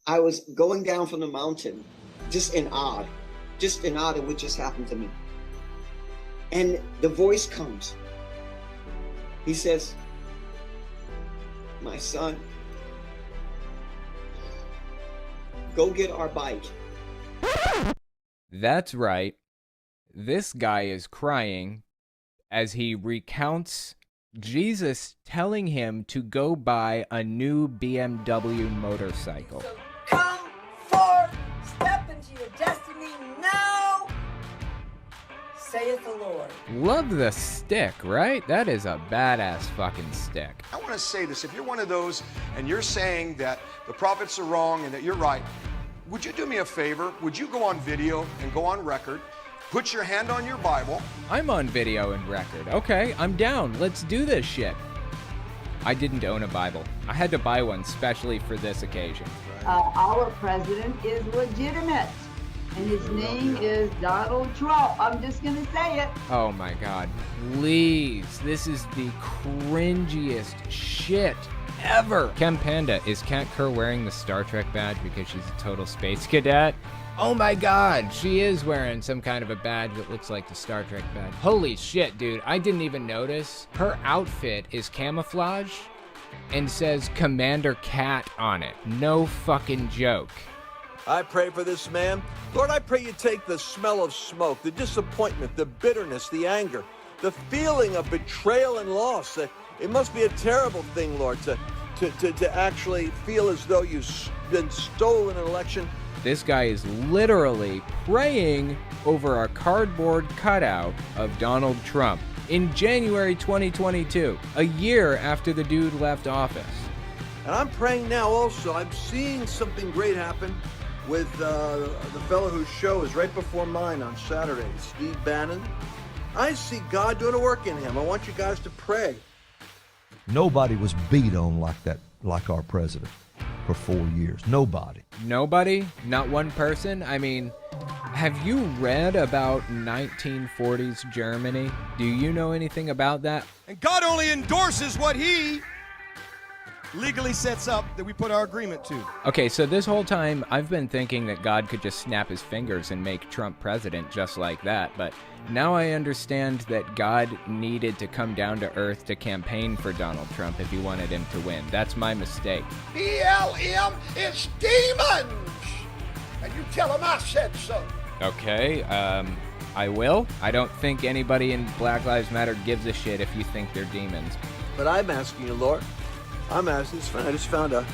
I was going down from the mountain, just in awe at what just happened to me. And the voice comes. He says, my son, go get our bike. That's right. This guy is crying as he recounts Jesus telling him to go buy a new BMW motorcycle. So come forth, step into your destiny now, saith the Lord. Love the stick, right? That is a badass fucking stick. I want to say this. If you're one of those and you're saying that the prophets are wrong and that you're right, would you do me a favor? Would you go on video and go on record? Put your hand on your Bible. I'm on video and record. Okay, I'm down. Let's do this shit. I didn't own a Bible. I had to buy one specially for this occasion. Our president is legitimate, and his name is Donald Trump. I'm just going to say it. Oh my God. Please. This is the cringiest shit ever. Chem Panda, is Kat Kerr wearing the Star Trek badge because she's a total space cadet? Oh my God, she is wearing some kind of a badge that looks like the Star Trek badge. Holy shit, dude, I didn't even notice. Her outfit is camouflage and says Commander Cat on it. No fucking joke. I pray for this man. Lord, I pray you take the smell of smoke, the disappointment, the bitterness, the anger, the feeling of betrayal and loss. It must be a terrible thing, Lord, to actually feel as though you've been stolen an election. This guy is literally praying over a cardboard cutout of Donald Trump in January 2022, a year after the dude left office. And I'm praying now also. I'm seeing something great happen with the fellow whose show is right before mine on Saturday, Steve Bannon. I see God doing a work in him. I want you guys to pray. Nobody was beat on like that, like our president, for 4 years. Nobody. Nobody? Not one person? I mean, have you read about 1940s Germany? Do you know anything about that? And God only endorses what he legally sets up that we put our agreement to. Okay, so this whole time I've been thinking that God could just snap his fingers and make Trump president just like that, but now I understand that God needed to come down to earth to campaign for Donald Trump if he wanted him to win. That's my mistake. BLM is demons! And you tell them I said so. Okay, I will. I don't think anybody in Black Lives Matter gives a shit if you think they're demons. But I'm asking you, Lord. I'm asking. I just found a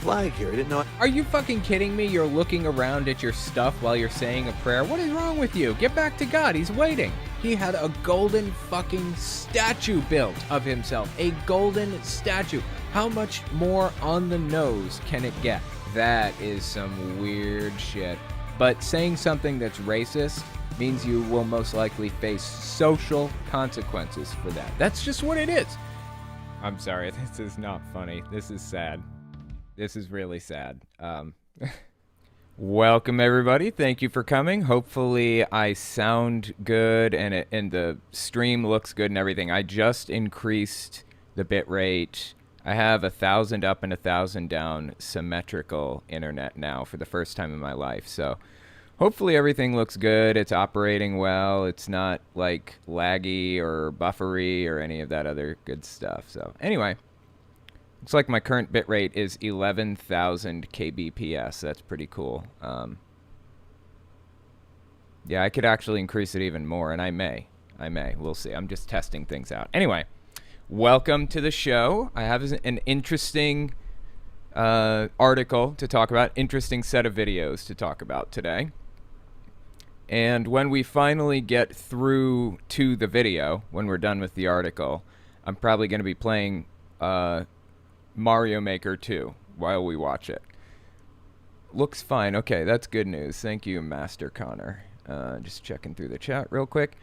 flag here. I didn't know. Are you fucking kidding me? You're looking around at your stuff while you're saying a prayer. What is wrong with you? Get back to God. He's waiting. He had a golden fucking statue built of himself. A golden statue. How much more on the nose can it get? That is some weird shit. But saying something that's racist means you will most likely face social consequences for that. That's just what it is. I'm sorry, this is not funny. This is sad. This is really sad. Welcome, everybody. Thank you for coming. Hopefully I sound good and the stream looks good and everything. I just increased the bit rate. I have 1,000 up and 1,000 down symmetrical internet now for the first time in my life. So hopefully everything looks good. It's operating well. It's not like laggy or buffery or any of that other good stuff. So anyway, looks like my current bitrate is 11,000 kbps. That's pretty cool. Yeah, I could actually increase it even more, and I may. We'll see. I'm just testing things out. Anyway, welcome to the show. I have an interesting article to talk about, interesting set of videos to talk about today. And when we finally get through to the video, when we're done with the article, I'm probably going to be playing Mario Maker 2 while we watch it. Looks fine. Okay, that's good news. Thank you, Master Connor. Just checking through the chat real quick.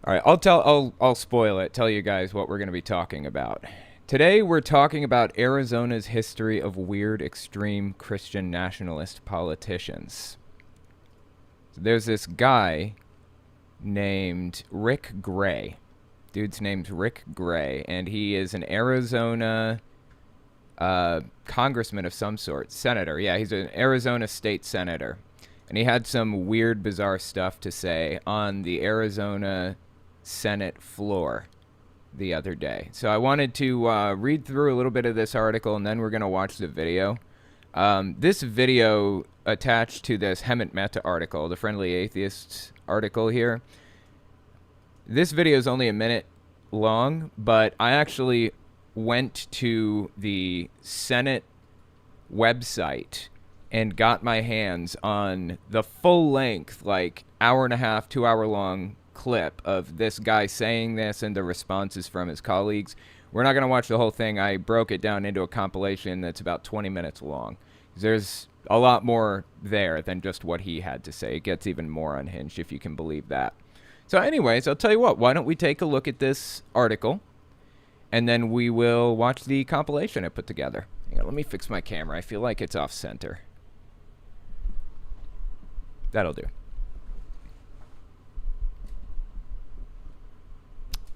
All right, I'll spoil it. Tell you guys what we're going to be talking about. Today we're talking about Arizona's history of weird, extreme Christian nationalist politicians. So there's this guy named Rick Gray. Dude's name's Rick Gray, and he is an Arizona congressman of some sort, senator. Yeah, he's an Arizona state senator. And he had some weird, bizarre stuff to say on the Arizona Senate floor the other day. So I wanted to read through a little bit of this article, and then we're going to watch the video. This video attached to this Hemant Mehta article, the Friendly Atheists article here. This video is only a minute long, but I actually went to the Senate website and got my hands on the full length, like hour and a half, 2 hour long clip of this guy saying this and the responses from his colleagues. We're not going to watch the whole thing. I broke it down into a compilation that's about 20 minutes long. There's a lot more there than just what he had to say. It gets even more unhinged, if you can believe that. So anyways, I'll tell you what, why don't we take a look at this article, and then we will watch the compilation I put together. Hang on, let me fix my camera. I feel like it's off center. That'll do.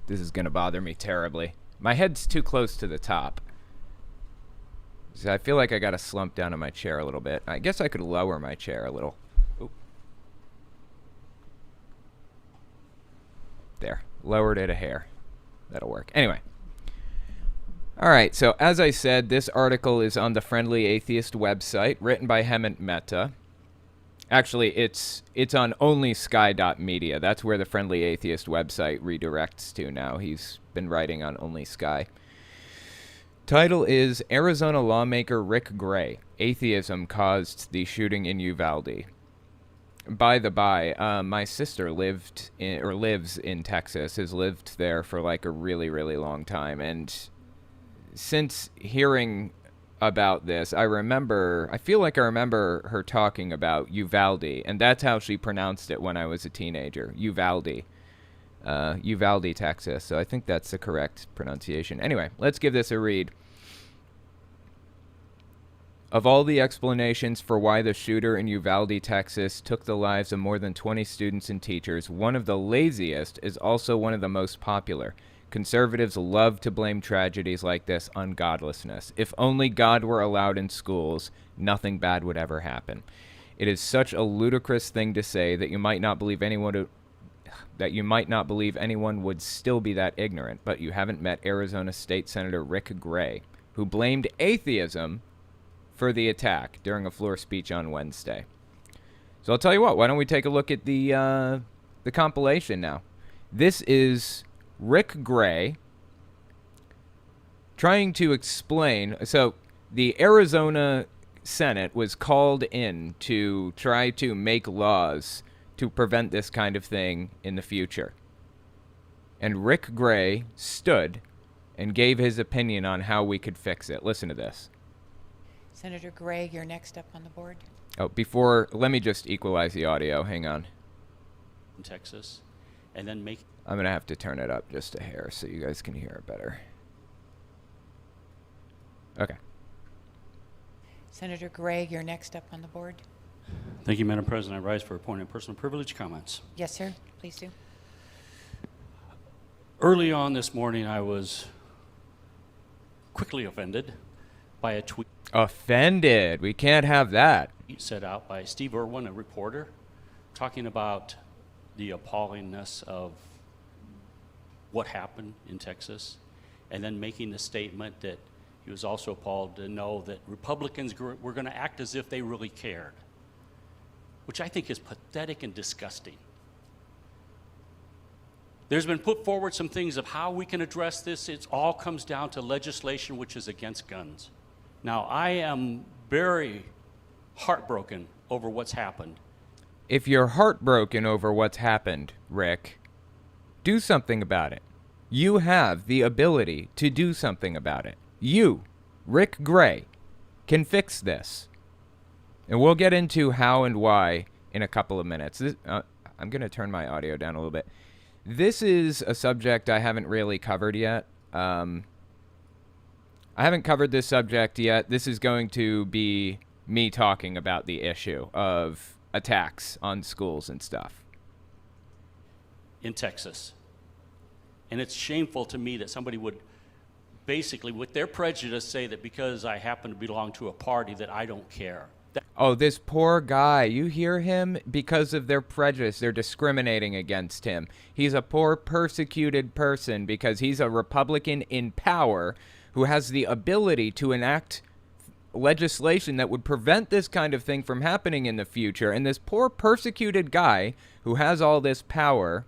This is going to bother me terribly. My head's too close to the top. So I feel like I got to slump down in my chair a little bit. I guess I could lower my chair a little. Oop. There. Lowered it a hair. That'll work. Anyway. All right. So as I said, this article is on the Friendly Atheist website, written by Hemant Mehta. Actually, it's on onlysky.media. That's where the Friendly Atheist website redirects to now. He's been writing on Only Sky. Title is Arizona Lawmaker Rick Gray. Atheism Caused the Shooting in Uvalde. By the by, my sister lives in Texas, has lived there for like a really, really long time. And since hearing about this, I feel like I remember her talking about Uvalde, and that's how she pronounced it when I was a teenager. Uvalde, Texas. So I think that's the correct pronunciation. Anyway, let's give this a read. Of all the explanations for why the shooter in Uvalde, Texas took the lives of more than 20 students and teachers, one of the laziest is also one of the most popular. Conservatives love to blame tragedies like this on godlessness. If only God were allowed in schools, nothing bad would ever happen. It is such a ludicrous thing to say that you might not believe anyone would still be that ignorant, but you haven't met Arizona State Senator Rick Gray, who blamed atheism for the attack during a floor speech on Wednesday. So I'll tell you what, why don't we take a look at the compilation now. This is Rick Gray trying to explain. So the Arizona Senate was called in to try to make laws to prevent this kind of thing in the future. And Rick Gray stood and gave his opinion on how we could fix it. Listen to this. Senator Gray, you're next up on the board. Oh, let me just equalize the audio. Hang on. In Texas, and then make... I'm going to have to turn it up just a hair so you guys can hear it better. Okay. Senator Gray, you're next up on the board. Thank you, Madam President. I rise for a point of personal privilege comments. Yes, sir. Please do. Early on this morning, I was quickly offended by a tweet. Offended? We can't have that. Set out by Steve Irwin, a reporter, talking about the appallingness of what happened in Texas, and then making the statement that he was also appalled to know that Republicans were going to act as if they really cared, which I think is pathetic and disgusting. There's been put forward some things of how we can address this. It all comes down to legislation which is against guns. Now, I am very heartbroken over what's happened. If you're heartbroken over what's happened, Rick, do something about it. You have the ability to do something about it. You, Rick Gray, can fix this. And we'll get into how and why in a couple of minutes. I'm going to turn my audio down a little bit. This is a subject I haven't really covered yet. I haven't covered this subject yet. This is going to be me talking about the issue of attacks on schools and stuff. In Texas. And it's shameful to me that somebody would basically, with their prejudice, say that because I happen to belong to a party that I don't care. Oh, this poor guy. You hear him? Because of their prejudice, they're discriminating against him. He's a poor, persecuted person because he's a Republican in power who has the ability to enact legislation that would prevent this kind of thing from happening in the future. And this poor, persecuted guy who has all this power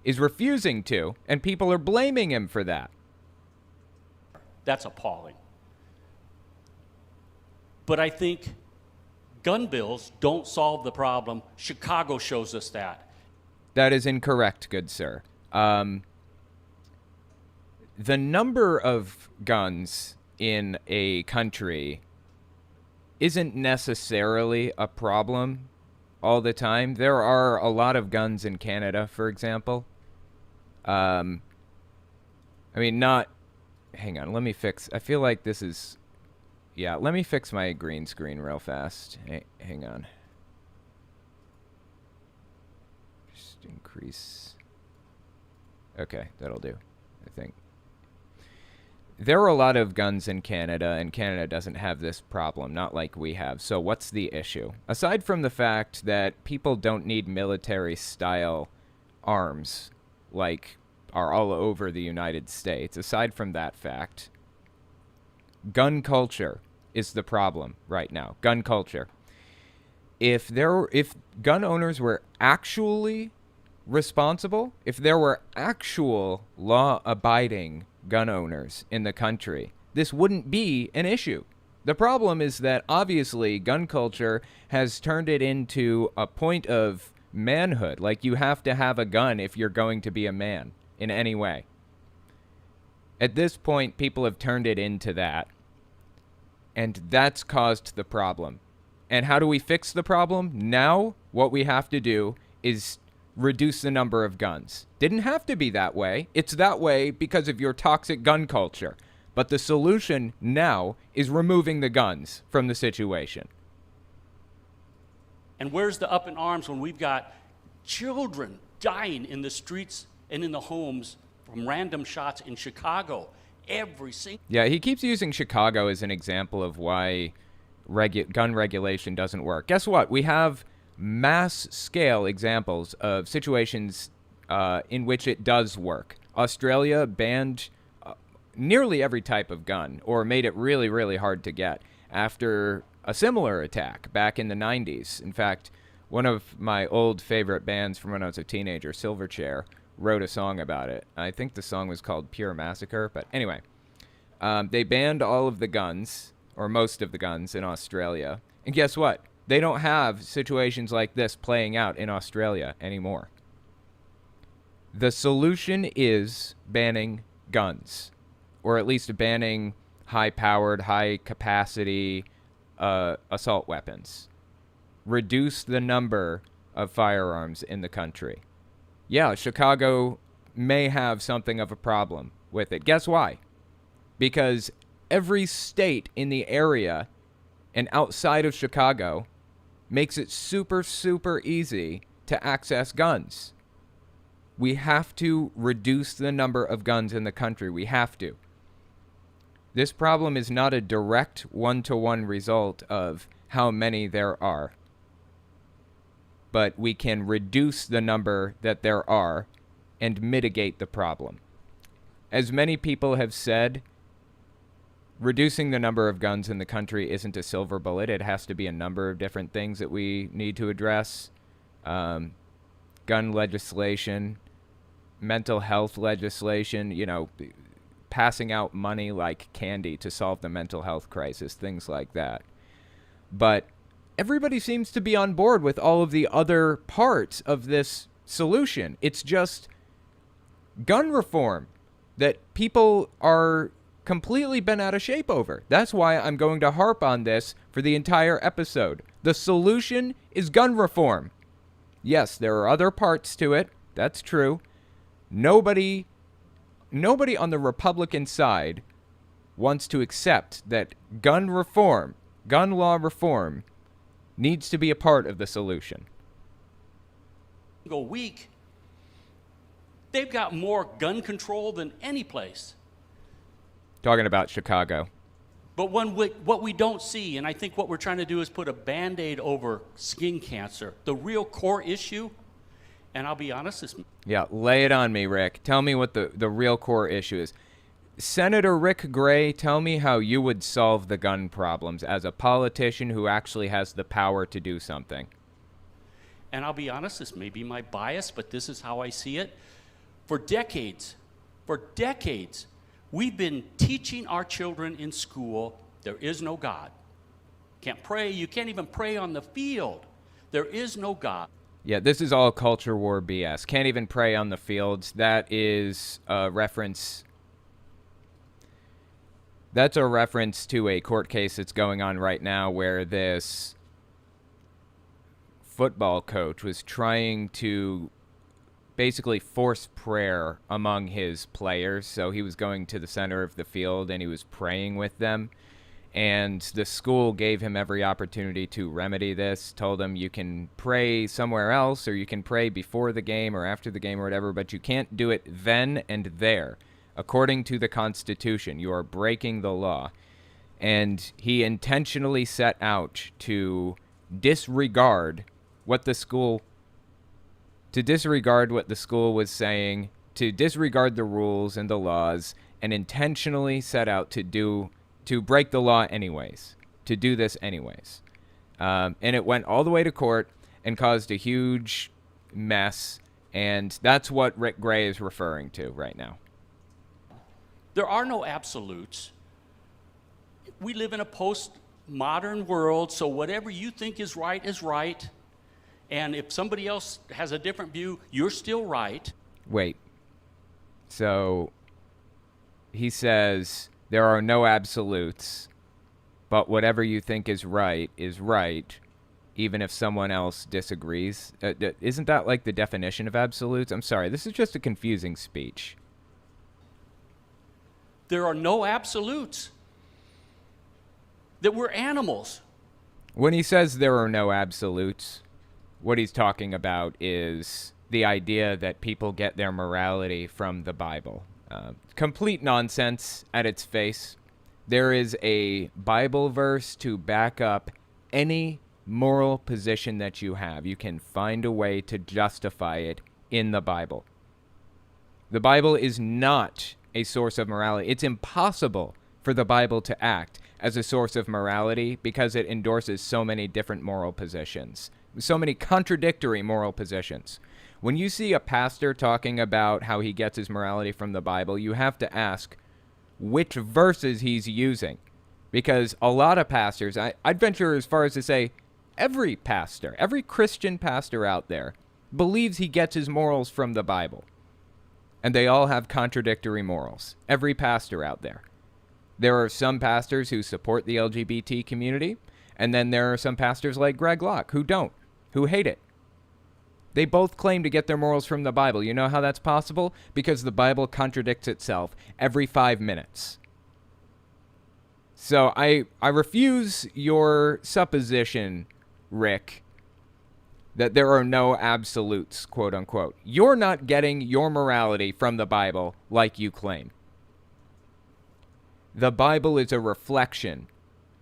is refusing to, and people are blaming him for that. That's appalling. But I think gun bills don't solve the problem. Chicago shows us that. That is incorrect, good sir. The number of guns in a country isn't necessarily a problem all the time. There are a lot of guns in Canada, for example. I mean, not... Hang on, let me fix... I feel like this is... Yeah, let me fix my green screen real fast. Hang on. Just increase... Okay, that'll do, I think. There are a lot of guns in Canada, and Canada doesn't have this problem, not like we have. So what's the issue? Aside from the fact that people don't need military-style arms, like are all over the United States, aside from that fact, gun culture is the problem right now. Gun culture. If gun owners were actually responsible, if there were actual law-abiding gun owners in the country, this wouldn't be an issue. The problem is that obviously gun culture has turned it into a point of manhood. Like, you have to have a gun if you're going to be a man in any way. At this point, people have turned it into that, and that's caused the problem. And how do we fix the problem? Now, what we have to do is reduce the number of guns. Didn't have to be that way. It's that way because of your toxic gun culture. But the solution now is removing the guns from the situation. And where's the up in arms when we've got children dying in the streets and in the homes from random shots in Chicago every single... Yeah, he keeps using Chicago as an example of why gun regulation doesn't work. Guess what? We have mass-scale examples of situations in which it does work. Australia banned nearly every type of gun, or made it really, really hard to get, after a similar attack back in the 90s. In fact, one of my old favorite bands from when I was a teenager, Silverchair, wrote a song about it. I think the song was called Pure Massacre, but anyway. They banned all of the guns, or most of the guns, in Australia. And guess what? They don't have situations like this playing out in Australia anymore. The solution is banning guns, or at least banning high-powered, high-capacity assault weapons. Reduce the number of firearms in the country. Yeah, Chicago may have something of a problem with it. Guess why? Because every state in the area and outside of Chicago makes it super, super easy to access guns. We have to reduce the number of guns in the country. We have to. This problem is not a direct one-to-one result of how many there are. But we can reduce the number that there are and mitigate the problem. As many people have said, reducing the number of guns in the country isn't a silver bullet. It has to be a number of different things that we need to address. Gun legislation, mental health legislation, you know, passing out money like candy to solve the mental health crisis, things like that. But everybody seems to be on board with all of the other parts of this solution. It's just gun reform that people are completely bent out of shape over. That's why I'm going to harp on this for the entire episode. The solution is gun reform. Yes, there are other parts to it. That's true. Nobody on the Republican side wants to accept that gun law reform, needs to be a part of the solution. Week, they've got more gun control than any place. Talking about Chicago. But what we don't see, and I think what we're trying to do is put a Band-Aid over skin cancer, the real core issue, and I'll be honest, Yeah, lay it on me, Rick. Tell me what the real core issue is. Senator Rick Gray, tell me how you would solve the gun problems as a politician who actually has the power to do something. and I'll be honest, this may be my bias, but this is how I see it. For decades, we've been teaching our children in school there is no God. Can't pray. You can't even pray on the field. There is no God. Yeah, this is all culture war BS. Can't even pray on the fields. That is a reference. That's a reference to a court case that's going on right now where this football coach was trying to basically force prayer among his players. So he was going to the center of the field and he was praying with them. And the school gave him every opportunity to remedy this, told him you can pray somewhere else or you can pray before the game or after the game or whatever, but you can't do it then and there. According to the Constitution, you are breaking the law. And he intentionally set out to disregard what the school was saying, to disregard the rules and the laws, and intentionally set out to break the law anyways, to do this anyways. And it went all the way to court and caused a huge mess, and that's what Rick Gray is referring to right now. There are no absolutes. We live in a postmodern world, so whatever you think is right is right. And if somebody else has a different view, you're still right. Wait. So he says there are no absolutes, but whatever you think is right, even if someone else disagrees. Isn't that like the definition of absolutes? I'm sorry, this is just a confusing speech. There are no absolutes. That we're animals. When he says there are no absolutes, what he's talking about is the idea that people get their morality from the Bible. Complete nonsense at its face. There is a Bible verse to back up any moral position that you have. You can find a way to justify it in the Bible. The Bible is not a source of morality. It's impossible for the Bible to act as a source of morality because it endorses so many different moral positions, so many contradictory moral positions. When you see a pastor talking about how he gets his morality from the Bible, you have to ask which verses he's using. Because a lot of pastors, I'd venture as far as to say, every pastor, every Christian pastor out there believes he gets his morals from the Bible. And they all have contradictory morals. Every pastor out there. There are some pastors who support the LGBT community, and then there are some pastors like Greg Locke who don't, who hate it. They both claim to get their morals from the Bible. You know how that's possible? Because the Bible contradicts itself every 5 minutes. So I refuse your supposition, Rick, that there are no absolutes, quote unquote. You're not getting your morality from the Bible like you claim. The Bible is a reflection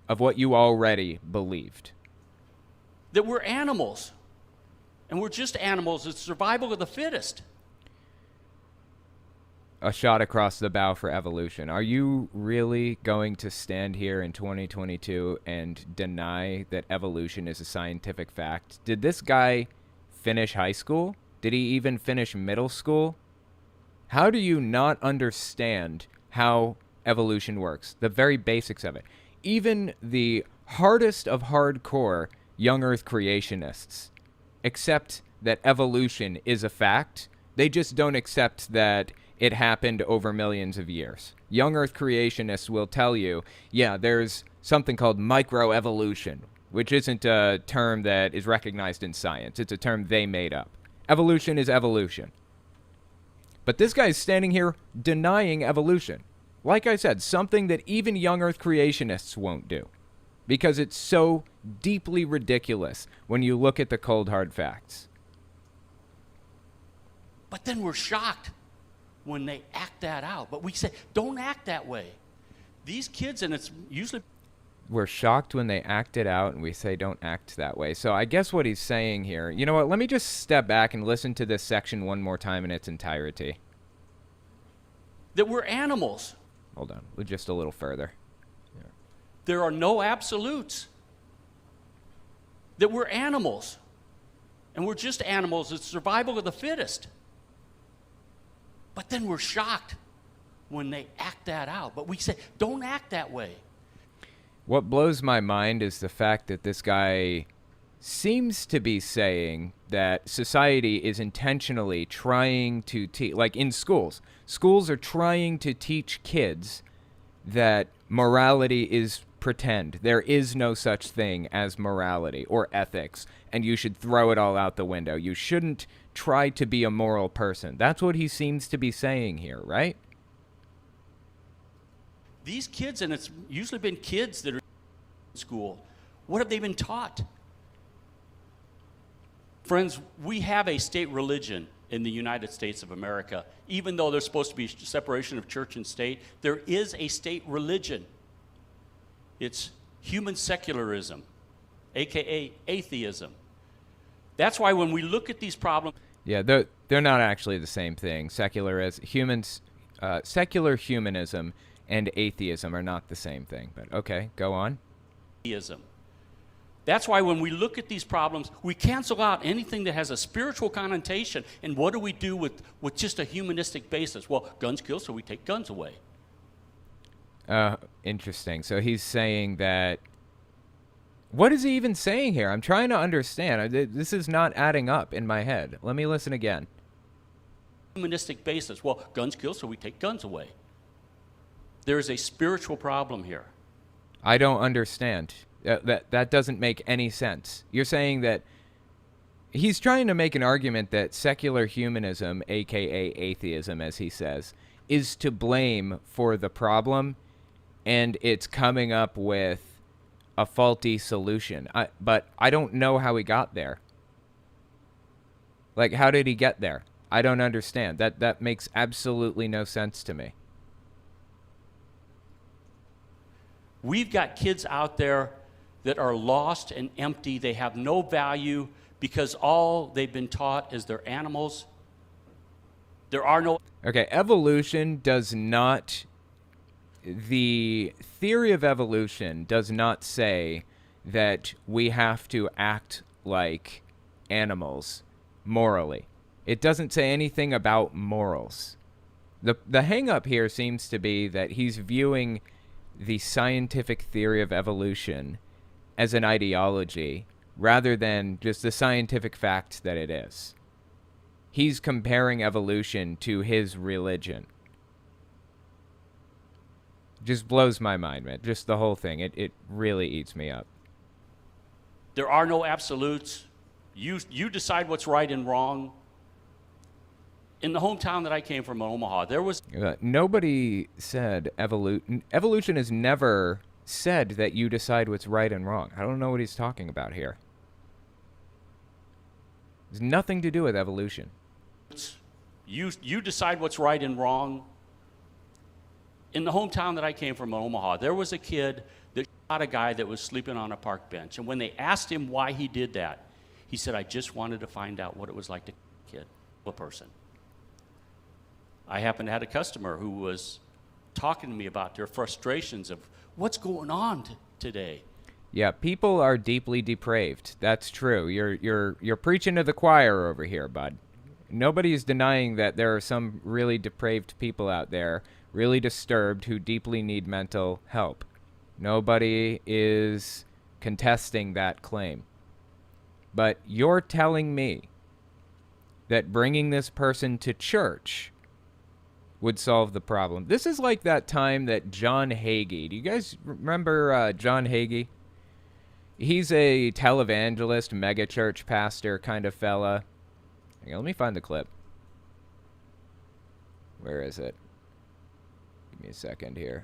of what you already believed. That we're animals. And we're just animals. It's survival of the fittest. A shot across the bow for evolution. Are you really going to stand here in 2022 and deny that evolution is a scientific fact? Did this guy finish high school? Did he even finish middle school? How do you not understand how evolution works? The very basics of it. Even the hardest of hardcore young Earth creationists accept that evolution is a fact. They just don't accept that it happened over millions of years. Young Earth creationists will tell you, yeah, there's something called microevolution, which isn't a term that is recognized in science. It's a term they made up. Evolution is evolution. But this guy's standing here denying evolution. Like I said, something that even young Earth creationists won't do. Because it's so deeply ridiculous when you look at the cold, hard facts. But then we're shocked when they act that out. But we say, don't act that way. These kids, and it's usually... We're shocked when they act it out, and we say don't act that way. So I guess what he's saying here, you know what, let me just step back and listen to this section one more time in its entirety. That we're animals. Hold on, just a little further. Yeah. There are no absolutes. That we're animals. And we're just animals. It's survival of the fittest. But then we're shocked when they act that out. But we say, don't act that way. What blows my mind is the fact that this guy seems to be saying that society is intentionally trying to teach, like in schools. Schools are trying to teach kids that morality is pretend. There is no such thing as morality or ethics, and you should throw it all out the window. You shouldn't try to be a moral person. That's what he seems to be saying here, right? These kids, and it's usually been kids that are in school, what have they been taught? Friends, we have a state religion in the United States of America. Even though there's supposed to be separation of church and state, there is a state religion. It's human secularism, aka atheism. That's why when we look at these problems... Yeah, they're not actually the same thing. Secular humanism and atheism are not the same thing. But okay, go on. That's why when we look at these problems, we cancel out anything that has a spiritual connotation. And what do we do with just a humanistic basis? Well, guns kill, so we take guns away. Interesting. So he's saying that... What is he even saying here? I'm trying to understand. This is not adding up in my head. Let me listen again. Humanistic basis. Well, guns kill, so we take guns away. There is a spiritual problem here. I don't understand. That doesn't make any sense. You're saying that he's trying to make an argument that secular humanism, aka atheism, as he says, is to blame for the problem, and it's coming up with a faulty solution. But I don't know how he got there. Like, how did he get there? I don't understand. That makes absolutely no sense to me. We've got kids out there that are lost and empty. They have no value because all they've been taught is they're animals. There are no... Okay, evolution does not... The theory of evolution does not say that we have to act like animals morally. It doesn't say anything about morals. The hang-up here seems to be that he's viewing the scientific theory of evolution as an ideology rather than just the scientific fact that it is. He's comparing evolution to his religion. Just blows my mind, man. Just the whole thing. It really eats me up. There are no absolutes. You decide what's right and wrong. In the hometown that I came from, in Omaha, there was... Nobody said evolution. Evolution has never said that you decide what's right and wrong. I don't know what he's talking about here. There's nothing to do with evolution. You decide what's right and wrong. In the hometown that I came from, in Omaha, there was a kid that shot a guy that was sleeping on a park bench. And when they asked him why he did that, he said, I just wanted to find out what it was like to kill a person. I happened to have a customer who was talking to me about their frustrations of what's going on today. Yeah, people are deeply depraved. That's true. You're preaching to the choir over here, bud. Nobody's denying that there are some really depraved people out there, really disturbed, who deeply need mental help. Nobody is contesting that claim. But you're telling me that bringing this person to church would solve the problem. This is like that time that John Hagee, do you guys remember John Hagee? He's a televangelist, megachurch pastor kind of fella. Hang on, let me find the clip. Where is it? Give me a second here.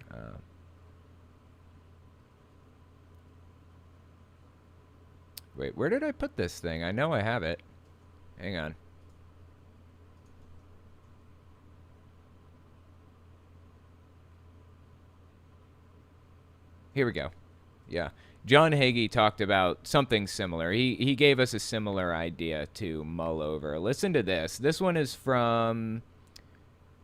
Wait, where did I put this thing? I know I have it. Hang on. Here we go. Yeah. John Hagee talked about something similar. He gave us a similar idea to mull over. Listen to this. This one is from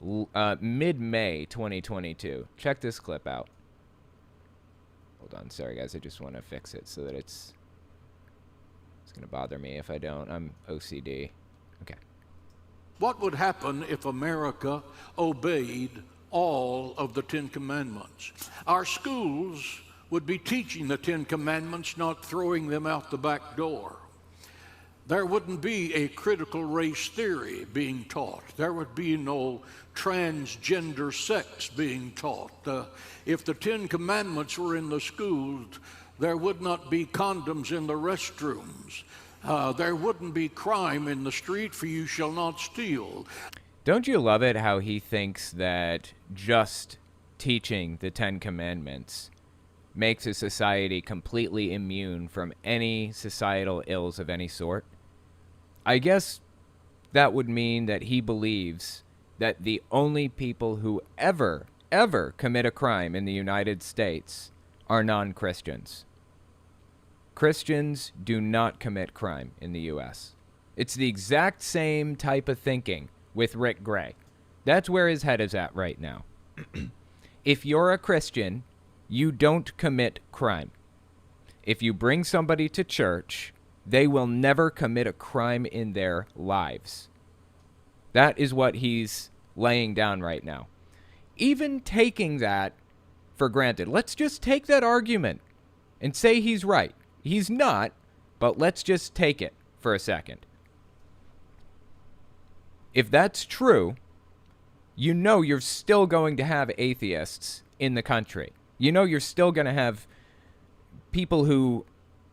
mid-May 2022. Check this clip out. Hold on. Sorry, guys. I just want to fix it so that it's going to bother me if I don't. I'm OCD. Okay. What would happen if America obeyed all of the 10 Commandments? Our schools would be teaching the 10 Commandments, not throwing them out the back door. There wouldn't be a critical race theory being taught. There would be no transgender sex being taught. If the 10 Commandments were in the schools, there would not be condoms in the restrooms. There wouldn't be crime in the street, for you shall not steal. Don't you love it how he thinks that just teaching the 10 Commandments makes a society completely immune from any societal ills of any sort? I guess that would mean that he believes that the only people who ever commit a crime in the United States are non-Christians. Christians do not commit crime in the U.S. It's the exact same type of thinking with Rick Gray. That's where his head is at right now. If you're a Christian, you don't commit crime. If you bring somebody to church, they will never commit a crime in their lives. That is what he's laying down right now. Even taking that for granted, let's just take that argument and say he's right. He's not, but let's just take it for a second. If that's true, you know you're still going to have atheists in the country. You know you're still going to have people who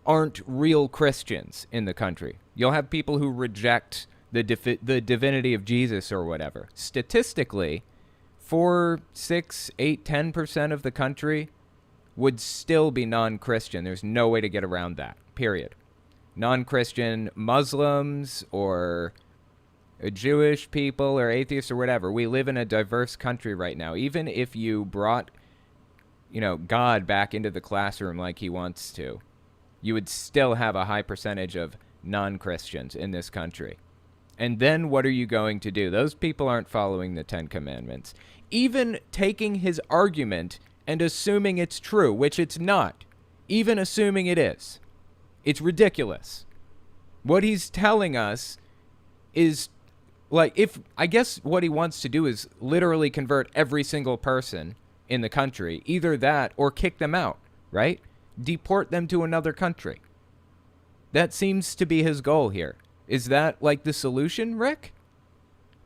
aren't real Christians in the country. You'll have people who reject the divinity of Jesus or whatever. Statistically, 4, 6, 8, 10% of the country would still be non-Christian. There's no way to get around that, period. Non-Christian Muslims or Jewish people or atheists or whatever. We live in a diverse country right now. Even if you brought, God back into the classroom like he wants to, you would still have a high percentage of non-Christians in this country. And then what are you going to do? Those people aren't following the 10 Commandments. Even taking his argument and assuming it's true, which it's not, even assuming it is, it's ridiculous. What he's telling us is, I guess what he wants to do is literally convert every single person in the country, either that or kick them out, right? Deport them to another country. That seems to be his goal here. Is that the solution, Rick?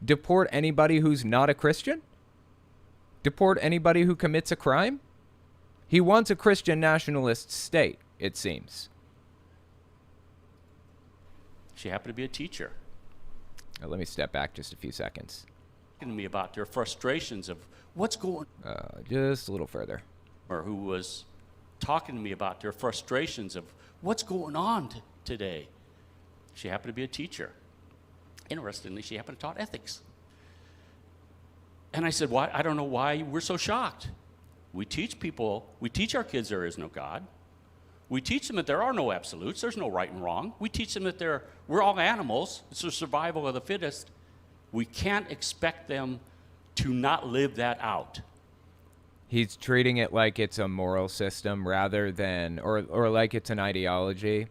Deport anybody who's not a Christian? Deport anybody who commits a crime? He wants a Christian nationalist state, it seems. She happened to be a teacher. Let me step back just a few seconds. Talking to me about their frustrations of what's going just a little further. Or who was talking to me about their frustrations of what's going on today. She happened to be a teacher. Interestingly, she happened to taught ethics. And I said, "Why? I don't know why we're so shocked. We teach our kids there is no God. We teach them that there are no absolutes. There's no right and wrong. We teach them that we're all animals. It's the survival of the fittest. We can't expect them to not live that out." He's treating it like it's a moral system rather than, or like it's an ideology,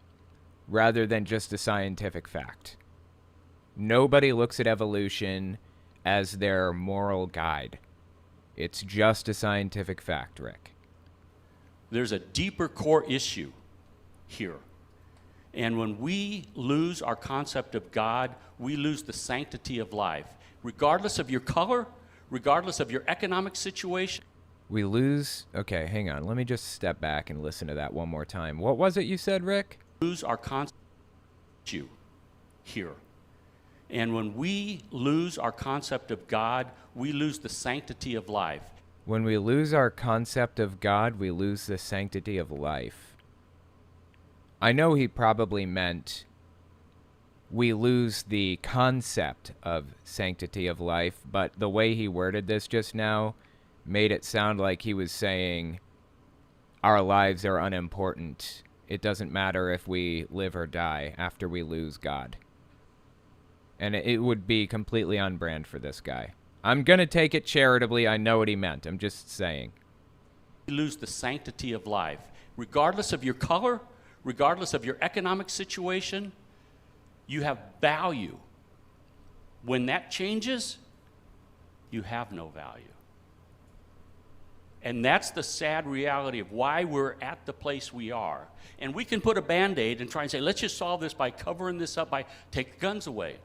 rather than just a scientific fact. Nobody looks at evolution as their moral guide. It's just a scientific fact, Rick. There's a deeper core issue here. And when we lose our concept of God, we lose the sanctity of life. Regardless of your color, regardless of your economic situation. Okay, hang on. Let me just step back and listen to that one more time. What was it you said, Rick? Lose our concept here. And when we lose our concept of God, we lose the sanctity of life. When we lose our concept of God, we lose the sanctity of life. I know he probably meant we lose the concept of sanctity of life, but the way he worded this just now made it sound like he was saying our lives are unimportant. It doesn't matter if we live or die after we lose God. And it would be completely on brand for this guy. I'm going to take it charitably. I know what he meant. I'm just saying. You lose the sanctity of life. Regardless of your color, regardless of your economic situation, you have value. When that changes, you have no value. And that's the sad reality of why we're at the place we are. And we can put a Band-Aid and try and say, let's just solve this by covering this up, by take the guns away.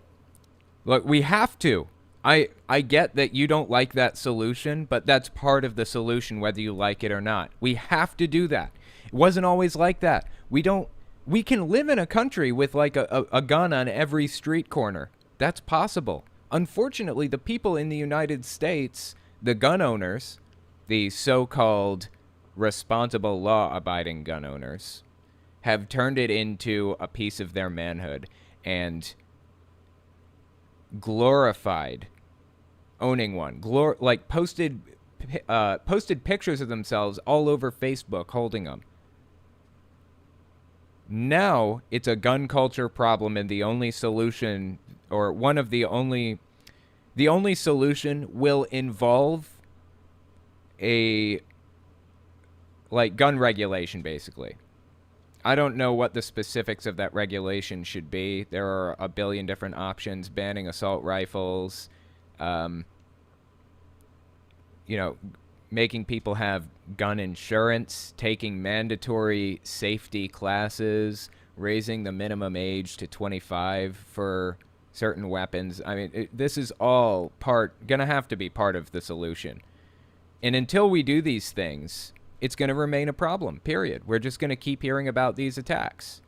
Look, we have to. I get that you don't like that solution, but that's part of the solution, whether you like it or not. We have to do that. It wasn't always like that. We can live in a country with like a gun on every street corner. That's possible. Unfortunately, the people in the United States, the gun owners, the so-called responsible law-abiding gun owners, have turned it into a piece of their manhood and glorified owning one. Posted pictures of themselves all over Facebook holding them. Now it's a gun culture problem, and the only solution, or one of the only solution will involve a gun regulation, basically. I don't know what the specifics of that regulation should be. There are a billion different options: banning assault rifles, making people have gun insurance, taking mandatory safety classes, raising the minimum age to 25 for certain weapons. I mean, this is all gonna have to be part of the solution. And until we do these things, it's going to remain a problem, period. We're just going to keep hearing about these attacks.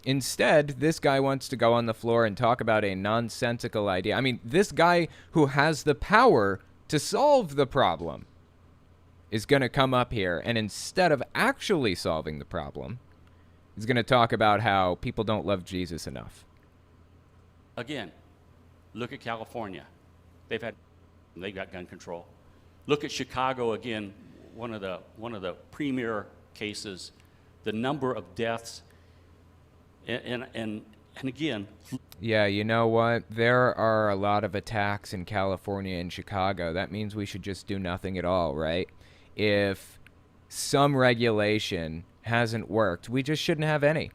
Instead, this guy wants to go on the floor and talk about a nonsensical idea. I mean, this guy who has the power to solve the problem is going to come up here, and instead of actually solving the problem, is going to talk about how people don't love Jesus enough. Again, look at California. They've got gun control. Look at Chicago again. One of the premier cases, the number of deaths, and again. Yeah, you know what? There are a lot of attacks in California and Chicago. That means we should just do nothing at all, right? If some regulation hasn't worked, we just shouldn't have any.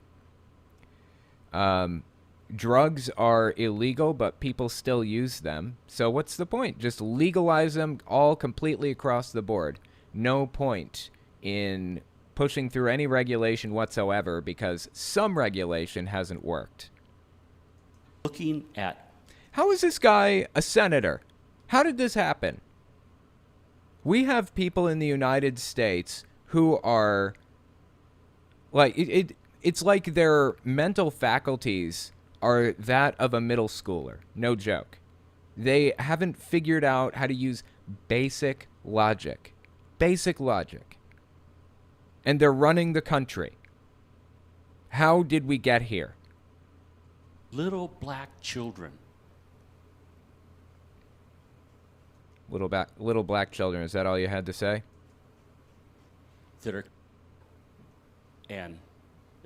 Drugs are illegal, but people still use them. So what's the point? Just legalize them all completely across the board. No point in pushing through any regulation whatsoever because some regulation hasn't worked. Looking at... How is this guy a senator? How did this happen? We have people in the United States who are... It's like their mental faculties are that of a middle schooler. No joke. They haven't figured out how to use basic logic. Basic logic. And they're running the country. How did we get here? Little black children. Little black children. Is that all you had to say? And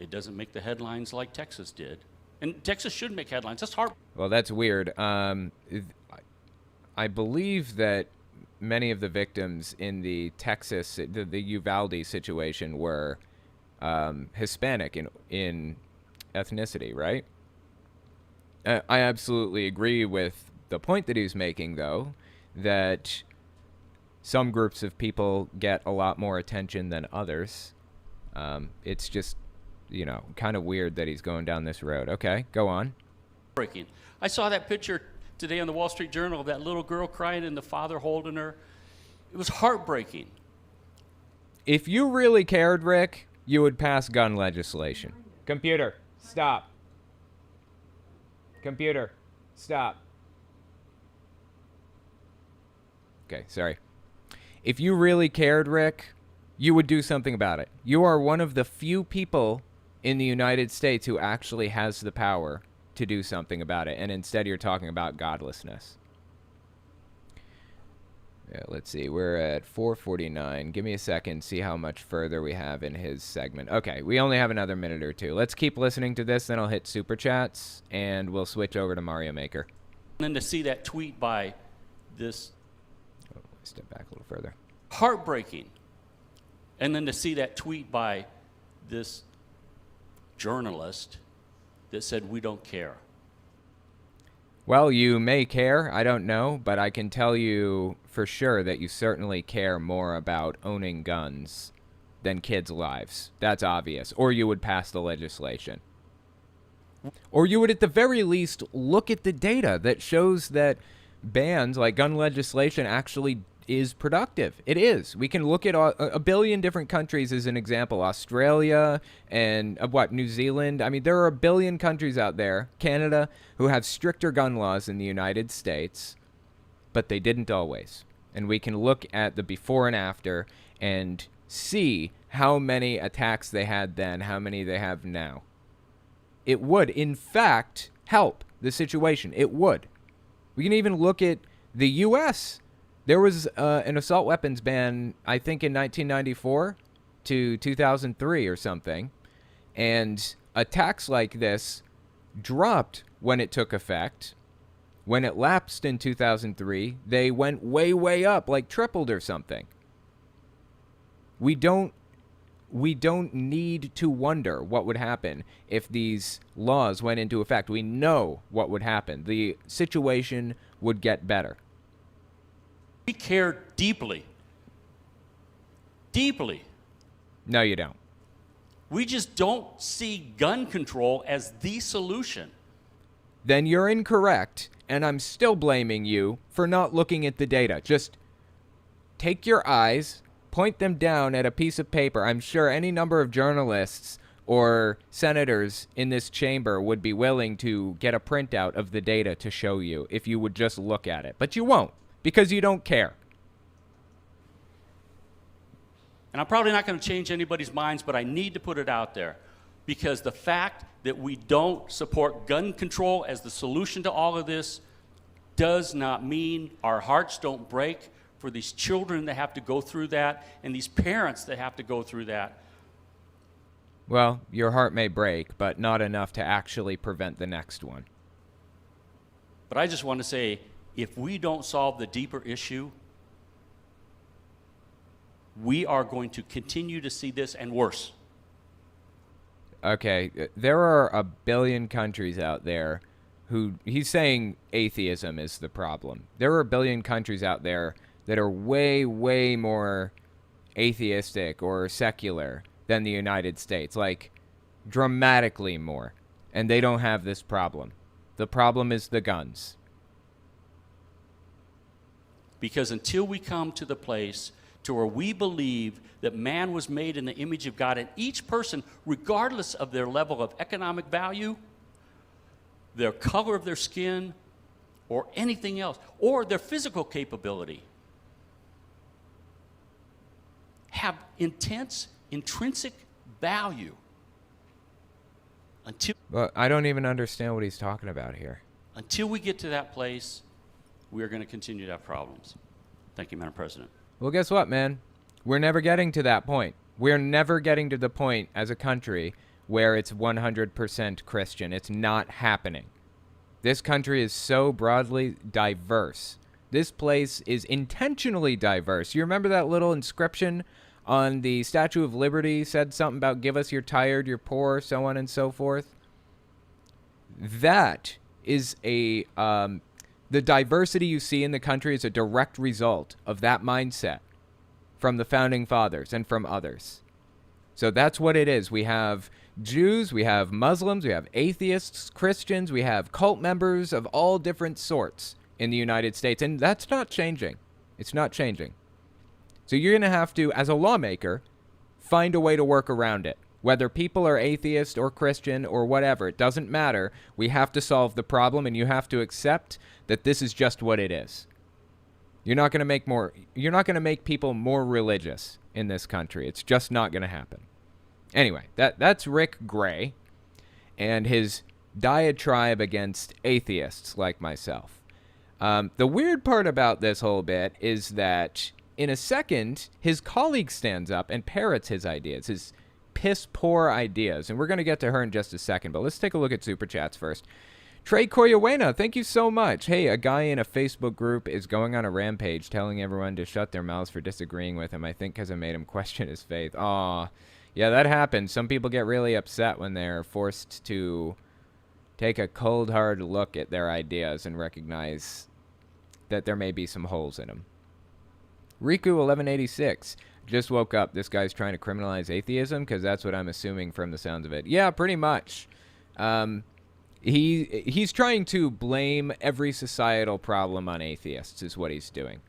it doesn't make the headlines like Texas did. And Texas should make headlines. That's hard. Well, that's weird. I believe that many of the victims in the Texas, the Uvalde situation were Hispanic in ethnicity, right? I absolutely agree with the point that he's making, though, that some groups of people get a lot more attention than others. It's just, kind of weird that he's going down this road. Okay, go on. Breaking. I saw that picture today on the Wall Street Journal of that little girl crying and the father holding her. It was heartbreaking. If you really cared, Rick, you would pass gun legislation. Computer, stop. Computer, stop. Okay, sorry. If you really cared, Rick, you would do something about it. You are one of the few people in the United States who actually has the power to do something about it, and instead you're talking about godlessness. Yeah, let's see. We're at 4:49. Give me a second. See how much further we have in his segment. Okay, we only have another minute or two. Let's keep listening to this, then I'll hit Super Chats, and we'll switch over to Mario Maker. And then to see that tweet by this... Oh, step back a little further. Heartbreaking. And then to see that tweet by this journalist that said, we don't care. Well, you may care, I don't know, but I can tell you for sure that you certainly care more about owning guns than kids' lives. That's obvious. Or you would pass the legislation. Or you would at the very least look at the data that shows that bans, like gun legislation, actually is productive. It is. We can look at a billion different countries as an example. Australia and New Zealand. I mean, there are a billion countries out there, Canada, who have stricter gun laws than the United States, but they didn't always. And we can look at the before and after and see how many attacks they had then, how many they have now. It would, in fact, help the situation. It would. We can even look at the U.S. There was an assault weapons ban, I think, in 1994 to 2003 or something. And attacks like this dropped when it took effect. When it lapsed in 2003, they went way, way up, like tripled or something. We don't need to wonder what would happen if these laws went into effect. We know what would happen. The situation would get better. We care deeply. Deeply. No, you don't. We just don't see gun control as the solution. Then you're incorrect, and I'm still blaming you for not looking at the data. Just take your eyes, point them down at a piece of paper. I'm sure any number of journalists or senators in this chamber would be willing to get a printout of the data to show you if you would just look at it. But you won't, because you don't care. And I'm probably not going to change anybody's minds, but I need to put it out there. Because the fact that we don't support gun control as the solution to all of this does not mean our hearts don't break for these children that have to go through that and these parents that have to go through that. Well, your heart may break, but not enough to actually prevent the next one. But I just want to say, if we don't solve the deeper issue, we are going to continue to see this and worse. Okay, there are a billion countries out there who, he's saying atheism is the problem. There are a billion countries out there that are way, way more atheistic or secular than the United States, like dramatically more. And they don't have this problem. The problem is the guns. Because until we come to the place to where we believe that man was made in the image of God, and each person, regardless of their level of economic value, their color of their skin, or anything else, or their physical capability, have intense, intrinsic value. Well, I don't even understand what he's talking about here. Until we get to that place, we are going to continue to have problems. Thank you, Madam President. Well, guess what, man? We're never getting to that point. We're never getting to the point as a country where it's 100% Christian. It's not happening. This country is so broadly diverse. This place is intentionally diverse. You remember that little inscription on the Statue of Liberty said something about give us your tired, your poor, so on and so forth? That is a... the diversity you see in the country is a direct result of that mindset from the Founding Fathers and from others. So that's what it is. We have Jews, we have Muslims, we have atheists, Christians, we have cult members of all different sorts in the United States. And that's not changing. It's not changing. So you're going to have to, as a lawmaker, find a way to work around it. Whether people are atheist or Christian or whatever, it doesn't matter. We have to solve the problem, and you have to accept that this is just what it is. You're not going to make people more religious in this country. It's just not going to happen. Anyway, that's Rick Gray and his diatribe against atheists like myself. The weird part about this whole bit is that in a second, his colleague stands up and parrots his ideas, his piss-poor ideas. And we're going to get to her in just a second, but let's take a look at Super Chats first. Trey Coyuena, thank you so much. Hey, a guy in a Facebook group is going on a rampage telling everyone to shut their mouths for disagreeing with him, I think because I made him question his faith. Aw, yeah, that happens. Some people get really upset when they're forced to take a cold, hard look at their ideas and recognize that there may be some holes in them. Riku1186, just woke up. This guy's trying to criminalize atheism, because that's what I'm assuming from the sounds of it. Yeah, pretty much. He's trying to blame every societal problem on atheists is what he's doing.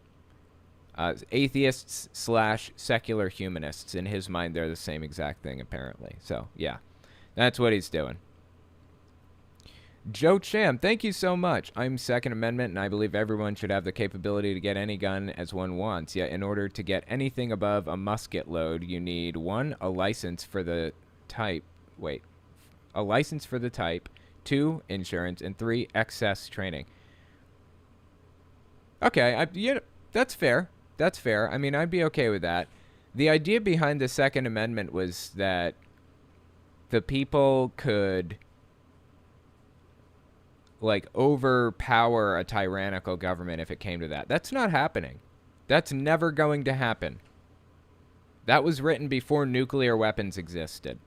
Atheists / secular humanists. In his mind, they're the same exact thing, apparently. So, yeah, that's what he's doing. Joe Cham, thank you so much. I'm Second Amendment, and I believe everyone should have the capability to get any gun as one wants. Yet, in order to get anything above a musket load, you need 1, a license for the type. Wait. A license for the type. 2, insurance, and 3, excess training. Okay, that's fair. That's fair. I mean, I'd be okay with that. The idea behind the Second Amendment was that the people could, like, overpower a tyrannical government if it came to that. That's not happening. That's never going to happen. That was written before nuclear weapons existed.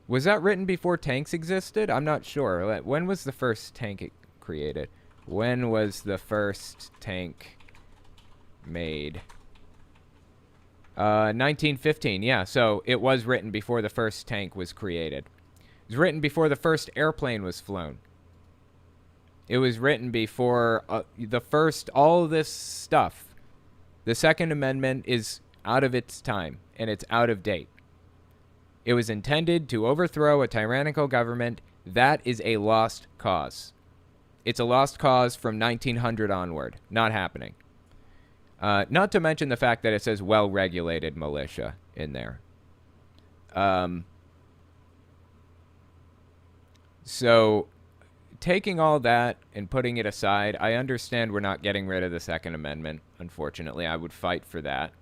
Was that written before tanks existed? I'm not sure. When was the first tank created? When was the first tank made? 1915, yeah. So it was written before the first tank was created. It was written before the first airplane was flown. It was written before the first, all of this stuff. The Second Amendment is out of its time, and it's out of date. It was intended to overthrow a tyrannical government. That is a lost cause. It's a lost cause from 1900 onward. Not happening. Not to mention the fact that it says well-regulated militia in there. So, taking all that and putting it aside, I understand we're not getting rid of the Second Amendment, unfortunately. I would fight for that.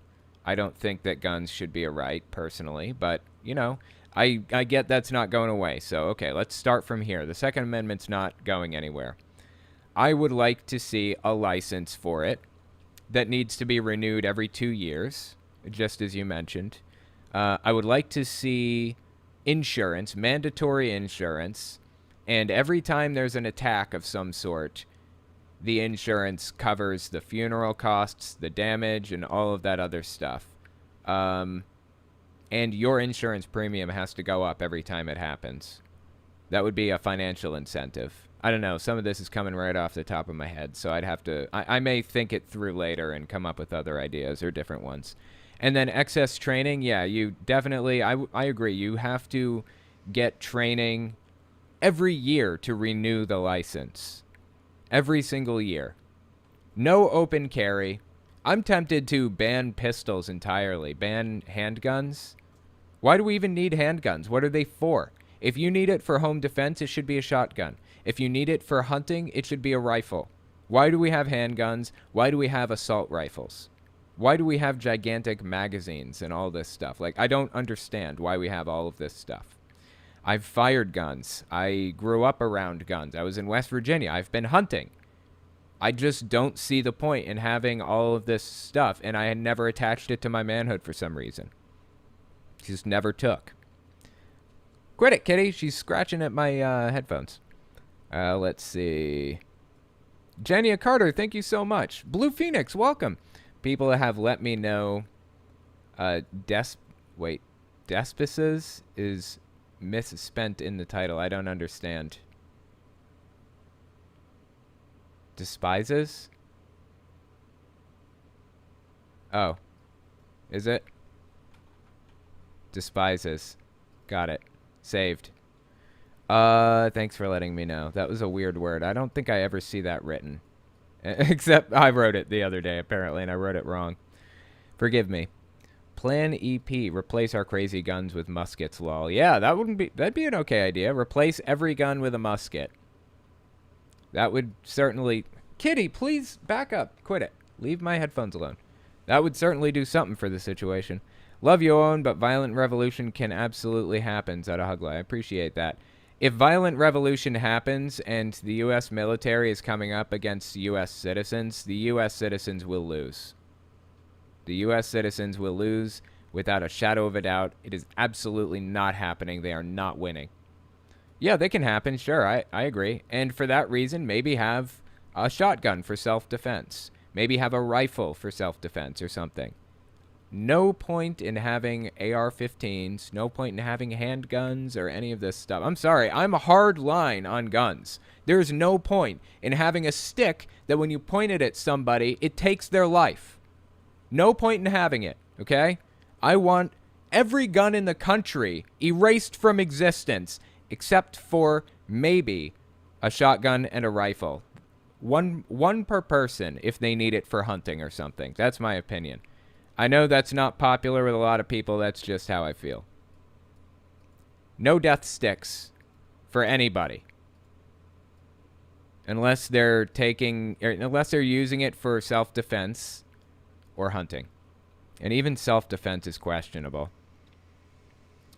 I don't think that guns should be a right, personally, but, you know, I get that's not going away. So, okay, let's start from here. The Second Amendment's not going anywhere. I would like to see a license for it that needs to be renewed every 2 years, just as you mentioned. I would like to see insurance, mandatory insurance, and every time there's an attack of some sort, the insurance covers the funeral costs, the damage, and all of that other stuff. And your insurance premium has to go up every time it happens. That would be a financial incentive. I don't know. Some of this is coming right off the top of my head, so I'd have to... I may think it through later and come up with other ideas or different ones. And then excess training, yeah, you definitely... I agree. You have to get training every year to renew the license. Every single year. No open carry. I'm tempted to ban pistols entirely. Ban handguns. Why do we even need handguns? What are they for? If you need it for home defense, it should be a shotgun. If you need it for hunting, it should be a rifle. Why do we have handguns? Why do we have assault rifles? Why do we have gigantic magazines and all this stuff? Like, I don't understand why we have all of this stuff. I've fired guns. I grew up around guns. I was in West Virginia. I've been hunting. I just don't see the point in having all of this stuff, and I had never attached it to my manhood for some reason. Just never took. Quit it, kitty. She's scratching at my headphones. Let's see. Jania Carter, thank you so much. Blue Phoenix, welcome. People have let me know DESPISES is misspent in the title. I don't understand. DESPISES? Oh. Is it? DESPISES. Got it. Saved. Thanks for letting me know. That was a weird word. I don't think I ever see that written. Except I wrote it the other day, apparently, and I wrote it wrong. Forgive me. Plan EP. Replace our crazy guns with muskets, lol. Yeah, that'd be an okay idea. Replace every gun with a musket. That would certainly... Kitty, please back up. Quit it. Leave my headphones alone. That would certainly do something for the situation. Love you, Owen, but violent revolution can absolutely happen. Zadahugla, I appreciate that. If violent revolution happens and the U.S. military is coming up against U.S. citizens, the U.S. citizens will lose. The U.S. citizens will lose without a shadow of a doubt. It is absolutely not happening. They are not winning. Yeah, they can happen. Sure, I agree. And for that reason, maybe have a shotgun for self-defense. Maybe have a rifle for self-defense or something. No point in having AR-15s. No point in having handguns or any of this stuff. I'm sorry. I'm a hard line on guns. There's no point in having a stick that when you point it at somebody, it takes their life. No point in having it, okay? I want every gun in the country erased from existence except for maybe a shotgun and a rifle. One per person if they need it for hunting or something. That's my opinion. I know that's not popular with a lot of people. That's just how I feel. No death sticks for anybody. Unless they're using it for self-defense or hunting. And even self-defense is questionable.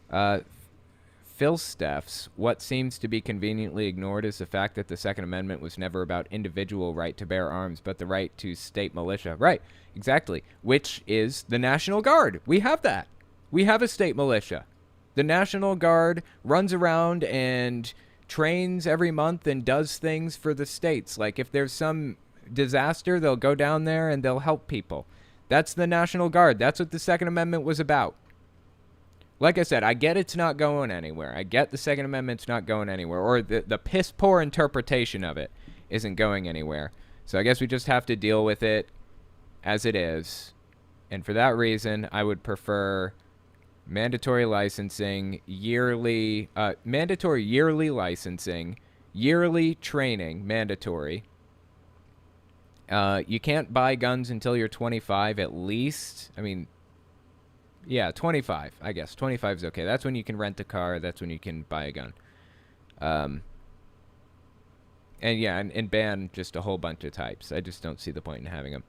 Phil Steffs, what seems to be conveniently ignored is the fact that the Second Amendment was never about individual right to bear arms, but the right to state militia. Right, exactly, which is the National Guard. We have that. We have a state militia. The National Guard runs around and trains every month and does things for the states. Like if there's some disaster, they'll go down there and they'll help people. That's the National Guard. That's what the Second Amendment was about. Like I said, I get it's not going anywhere. I get the Second Amendment's not going anywhere. Or the piss-poor interpretation of it isn't going anywhere. So I guess we just have to deal with it as it is. And for that reason, I would prefer mandatory licensing, mandatory yearly licensing, yearly training, mandatory. You can't buy guns until you're 25 at least. I mean... Yeah, 25, I guess. 25 is okay. That's when you can rent a car. That's when you can buy a gun. And yeah, and ban just a whole bunch of types. I just don't see the point in having them.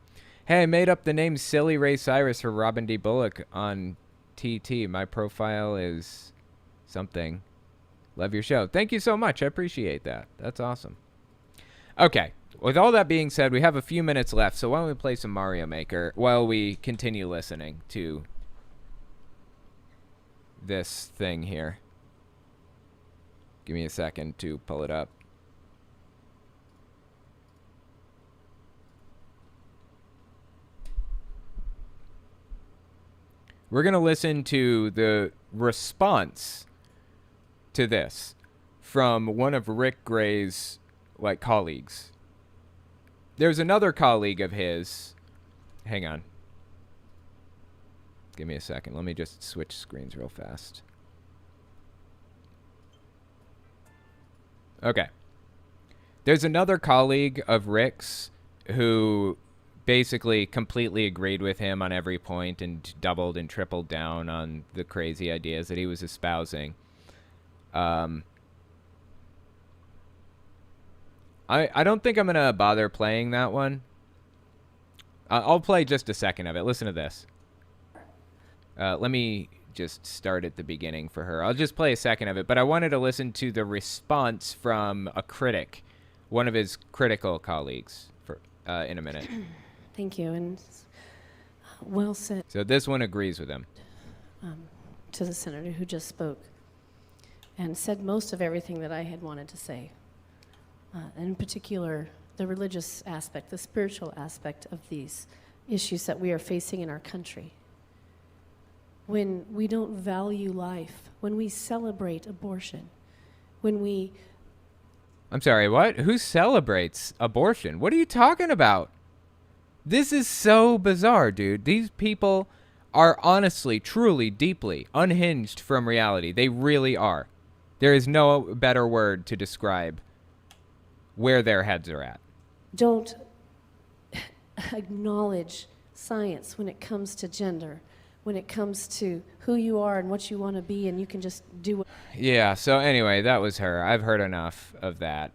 Hey, I made up the name Silly Ray Cyrus for Robin D. Bullock on TT. My profile is something. Love your show. Thank you so much. I appreciate that. That's awesome. Okay. With all that being said, we have a few minutes left, so why don't we play some Mario Maker while we continue listening to this thing here. Give me a second to pull it up. We're going to listen to the response to this from one of Rick Gray's colleagues. There's another colleague of his. Hang on. Give me a second. Let me just switch screens real fast. Okay. There's another colleague of Rick's who basically completely agreed with him on every point and doubled and tripled down on the crazy ideas that he was espousing. I don't think I'm going to bother playing that one. I'll play just a second of it. Listen to this. Let me just start at the beginning for her. I'll just play a second of it, but I wanted to listen to the response from a critic, one of his critical colleagues, in a minute. Thank you, and well said. So this one agrees with him. To the senator who just spoke and said most of everything that I had wanted to say. In particular, the religious aspect, the spiritual aspect of these issues that we are facing in our country. When we don't value life, when we celebrate abortion, when we... I'm sorry, what? Who celebrates abortion? What are you talking about? This is so bizarre, dude. These people are honestly, truly, deeply unhinged from reality. They really are. There is no better word to describe where their heads are at. Don't acknowledge science when it comes to gender, when it comes to who you are and what you want to be, and you can just do it. Yeah, so anyway, that was her. I've heard enough of that.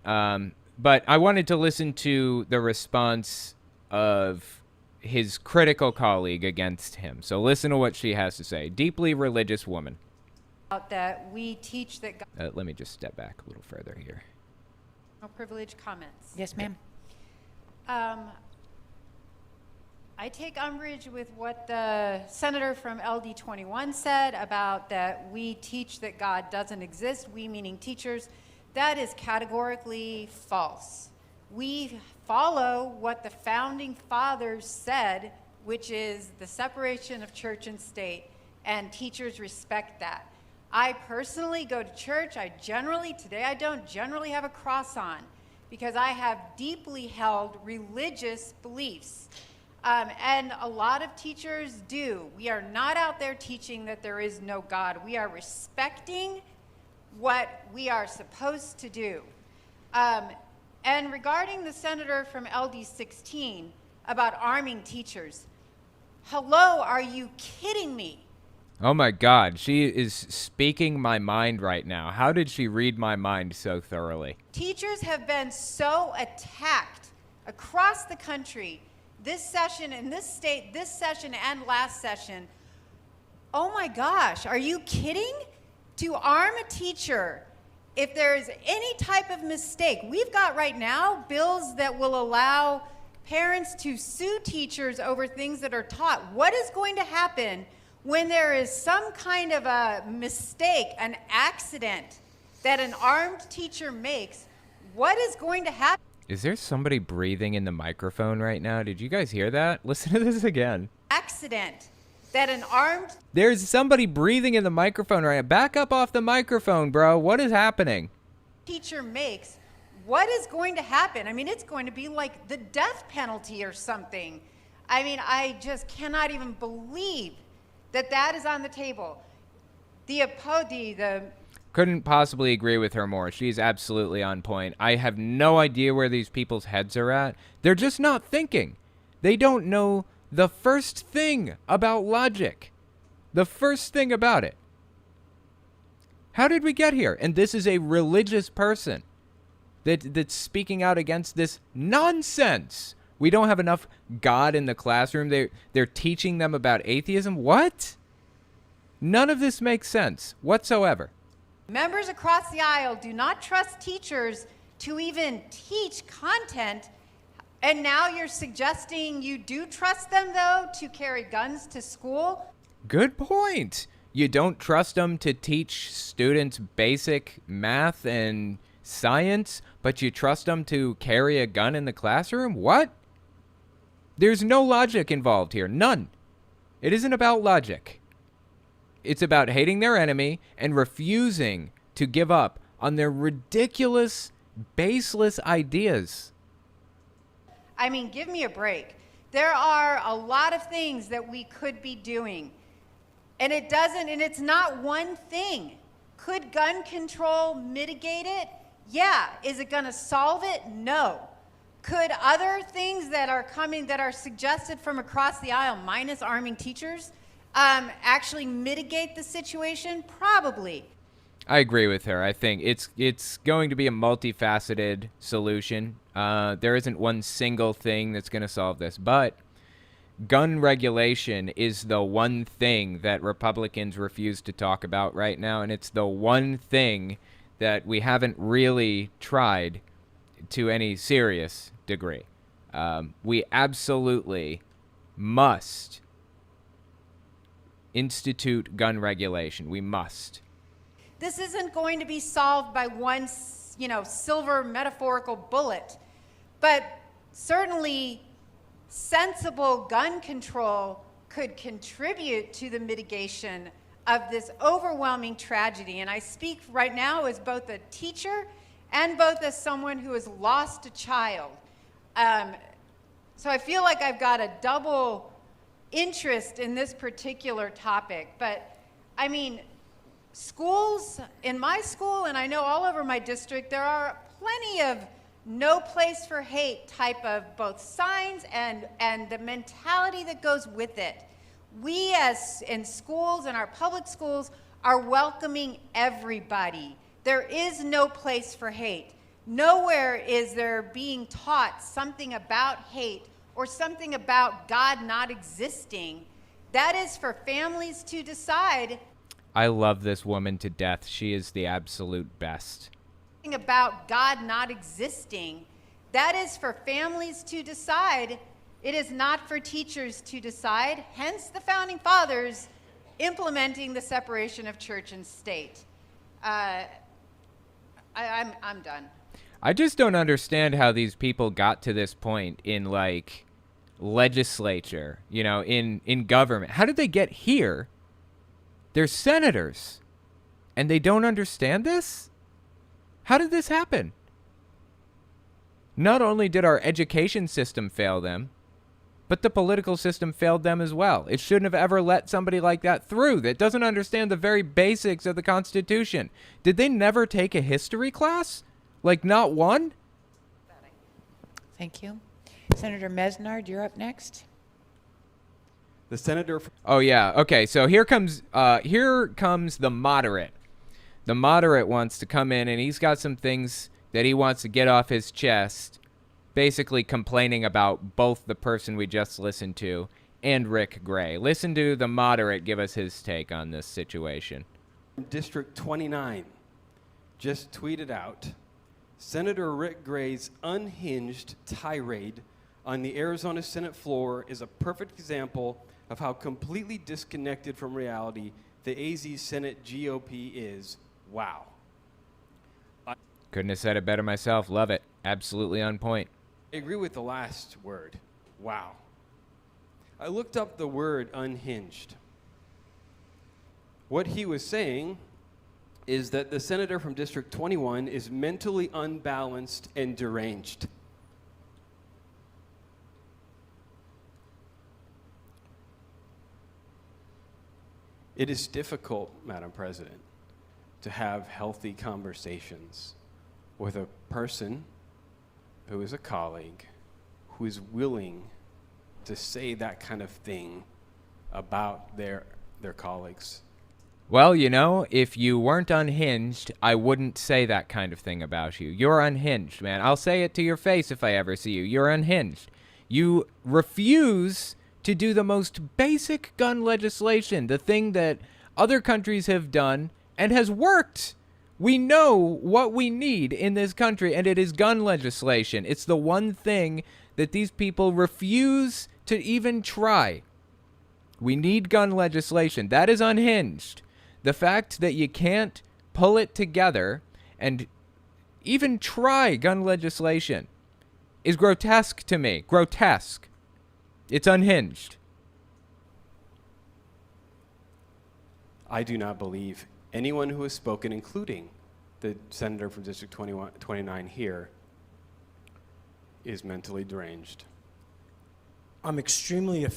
But I wanted to listen to the response of his critical colleague against him. So listen to what she has to say. Deeply religious woman. That we teach that God... Let me just step back a little further here. No privilege comments. Yes, ma'am. I take umbrage with what the senator from LD 21 said about that we teach that God doesn't exist, we meaning teachers. That is categorically false. We follow what the founding fathers said, which is the separation of church and state, and teachers respect that. I personally go to church. Today I don't generally have a cross on because I have deeply held religious beliefs. And a lot of teachers do. We are not out there teaching that there is no God. We are respecting what we are supposed to do. And regarding the senator from LD 16 about arming teachers, hello, are you kidding me? Oh my God, she is speaking my mind right now. How did she read my mind so thoroughly? Teachers have been so attacked across the country this session, in this state, this session and last session. Oh my gosh, are you kidding? To arm a teacher, if there is any type of mistake, we've got right now bills that will allow parents to sue teachers over things that are taught. What is going to happen when there is some kind of a mistake, an accident that an armed teacher makes? What is going to happen? Is there somebody breathing in the microphone right now? Did you guys hear that? Listen to this again. Accident that an armed... There's somebody breathing in the microphone right now. Back up off the microphone, bro. What is happening? Teacher makes, what is going to happen? I mean, it's going to be like the death penalty or something. I mean, I just cannot even believe that is on the table. The Couldn't possibly agree with her more. She's absolutely on point. I have no idea where these people's heads are at. They're just not thinking. They don't know the first thing about logic. The first thing about it. How did we get here? And this is a religious person that's speaking out against this nonsense. We don't have enough God in the classroom. They're teaching them about atheism. What? None of this makes sense whatsoever. members across the aisle do not trust teachers to even teach content. And now you're suggesting you do trust them, though, to carry guns to school? Good point. You don't trust them to teach students basic math and science, but you trust them to carry a gun in the classroom? What? There's no logic involved here. None. It isn't about logic. It's about hating their enemy and refusing to give up on their ridiculous, baseless ideas. I mean, give me a break. There are a lot of things that we could be doing. And it's not one thing. Could gun control mitigate it? Yeah. Is it going to solve it? No. Could other things that are coming, that are suggested from across the aisle, minus arming teachers, actually mitigate the situation? Probably. I agree with her. I think it's going to be a multifaceted solution. There isn't one single thing that's going to solve this, but gun regulation is the one thing that Republicans refuse to talk about right now, and it's the one thing that we haven't really tried to any serious degree. We absolutely must institute gun regulation. We must. This isn't going to be solved by one, silver metaphorical bullet, but certainly sensible gun control could contribute to the mitigation of this overwhelming tragedy. And I speak right now as both a teacher and both as someone who has lost a child. So I feel like I've got a double interest in this particular topic. But I mean, schools, in my school, and I know all over my district, there are plenty of no place for hate type of both signs and the mentality that goes with it. We as in schools, in our public schools, are welcoming everybody. There is no place for hate. Nowhere is there being taught something about hate or something about God not existing. That is for families to decide. I love this woman to death. She is the absolute best. About God not existing. That is for families to decide. It is not for teachers to decide. Hence the founding fathers implementing the separation of church and state. I'm done. I just don't understand how these people got to this point in, like, legislature, you know, in government. How did they get here? They're senators, and they don't understand this? How did this happen? Not only did our education system fail them, but the political system failed them as well. It shouldn't have ever let somebody like that through that doesn't understand the very basics of the Constitution. Did they never take a history class? Like, not one? Thank you. Senator Mesnard, you're up next. The senator. Oh yeah. Okay. So here comes the moderate. The moderate wants to come in, and he's got some things that he wants to get off his chest, basically complaining about both the person we just listened to and Rick Gray. Listen to the moderate give us his take on this situation. District 29 just tweeted out, Senator Rick Gray's unhinged tirade on the Arizona Senate floor is a perfect example of how completely disconnected from reality the AZ Senate GOP is. Wow. Couldn't have said it better myself. Love it. Absolutely on point. I agree with the last word. Wow. I looked up the word unhinged. What he was saying is that the senator from District 21 is mentally unbalanced and deranged. It is difficult, Madam President, to have healthy conversations with a person who is a colleague who is willing to say that kind of thing about their colleagues. Well, you know, if you weren't unhinged, I wouldn't say that kind of thing about you. You're unhinged, man. I'll say it to your face if I ever see you. You're unhinged. You refuse to do the most basic gun legislation, the thing that other countries have done and has worked. We know what we need in this country, and it is gun legislation. It's the one thing that these people refuse to even try. We need gun legislation. That is unhinged. The fact that you can't pull it together and even try gun legislation is grotesque to me. Grotesque. It's unhinged. I do not believe anyone who has spoken, including the senator from District 29 here, is mentally deranged. I'm extremely...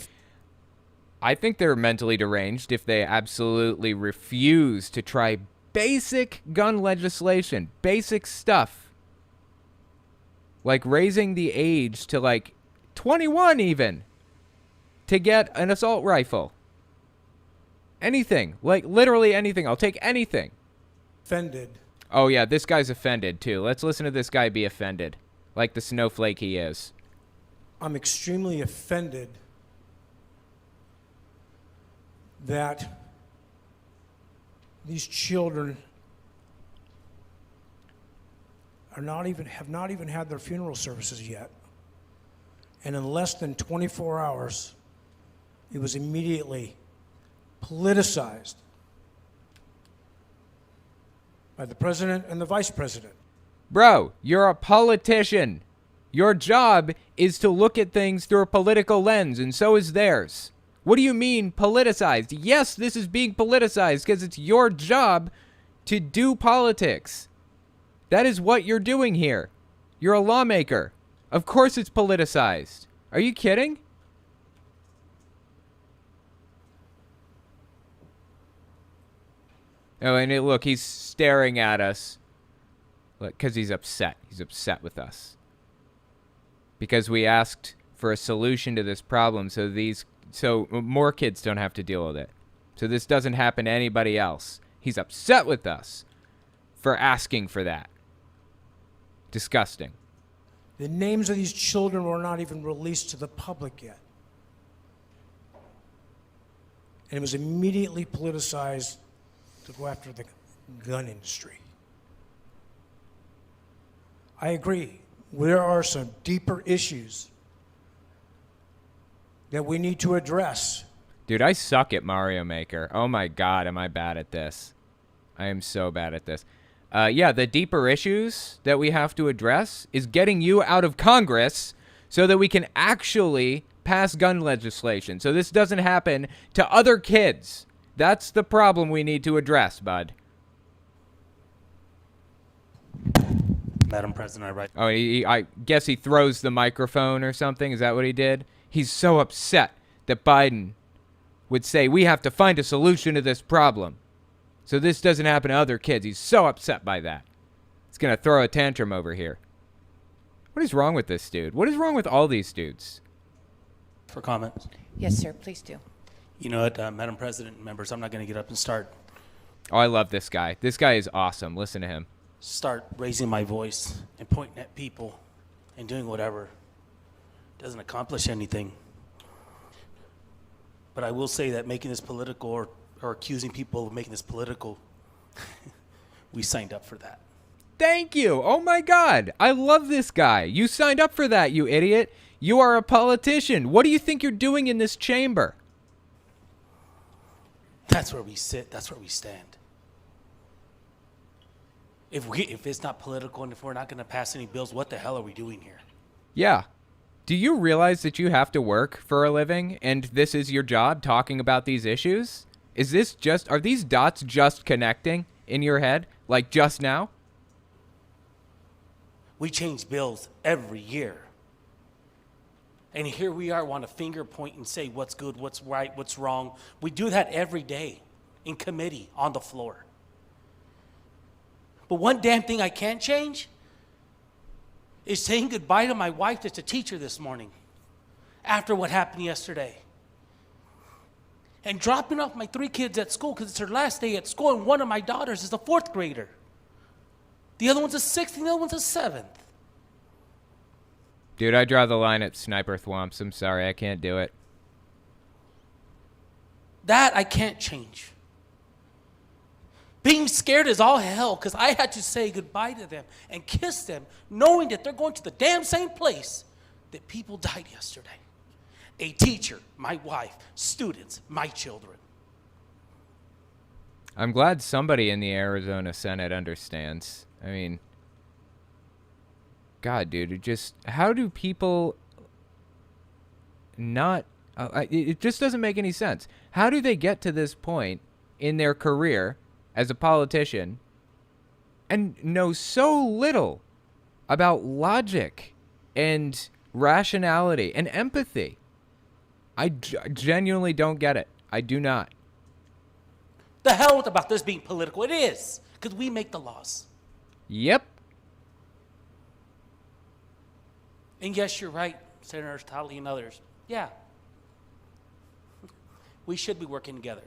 I think they're mentally deranged if they absolutely refuse to try basic gun legislation, basic stuff. Like raising the age to like 21 even to get an assault rifle. Anything, like literally anything. I'll take anything. Offended. Oh yeah, this guy's offended too. Let's listen to this guy be offended, like the snowflake he is. I'm extremely offended that these children have not even had their funeral services yet. And in less than 24 hours, it was immediately politicized by the president and the vice president. Bro, you're a politician. Your job is to look at things through a political lens, and so is theirs. What do you mean politicized? Yes, this is being politicized because it's your job to do politics. That is what you're doing here. You're a lawmaker. Of course it's politicized. Are you kidding? Oh, and look, he's staring at us. Look, because he's upset. He's upset with us. Because we asked for a solution to this problem so more kids don't have to deal with it. So this doesn't happen to anybody else. He's upset with us for asking for that. Disgusting. The names of these children were not even released to the public yet. And it was immediately politicized to go after the gun industry. I agree. There are some deeper issues that we need to address. Dude, I suck at Mario Maker. Oh my God, am I bad at this? I am so bad at this. Yeah, the deeper issues that we have to address is getting you out of Congress so that we can actually pass gun legislation. So this doesn't happen to other kids. That's the problem we need to address, bud. Madam President, Oh, I guess he throws the microphone or something. Is that what he did? He's so upset that Biden would say, we have to find a solution to this problem so this doesn't happen to other kids. He's so upset by that. He's going to throw a tantrum over here. What is wrong with this dude? What is wrong with all these dudes? For comments. Yes, sir. Please do. You know what, Madam President, members, I'm not going to get up and start Oh, I love this guy. This guy is awesome. Listen to him. raising my voice and pointing at people and doing whatever. Doesn't accomplish anything. But I will say that making this political or accusing people of making this political, we signed up for that. Thank you. Oh my God. I love this guy. You signed up for that, you idiot. You are a politician. What do you think you're doing in this chamber? That's where we sit. That's where we stand. If it's not political and if we're not going to pass any bills, what the hell are we doing here? Yeah. Do you realize that you have to work for a living and this is your job, talking about these issues? Are these dots just connecting in your head, like just now? We change bills every year. And here we are, want to finger point and say what's good, what's right, what's wrong. We do that every day in committee, on the floor. But one damn thing I can't change is saying goodbye to my wife that's a teacher this morning after what happened yesterday. And dropping off my 3 kids at school because it's her last day at school, and one of my daughters is a 4th grader. The other one's a 6th and the other one's a 7th. Dude, I draw the line at sniper thwomps. I'm sorry, I can't do it. That I can't change. Being scared is all hell because I had to say goodbye to them and kiss them knowing that they're going to the damn same place that people died yesterday. A teacher, my wife, students, my children. I'm glad somebody in the Arizona Senate understands. I mean, God, dude, how do people not, it just doesn't make any sense. How do they get to this point in their career as a politician and know so little about logic and rationality and empathy? I genuinely don't get it. I do not. The hell with about this being political. It is, because we make the laws. Yep. And yes, you're right, Senator Totley and others. Yeah. We should be working together.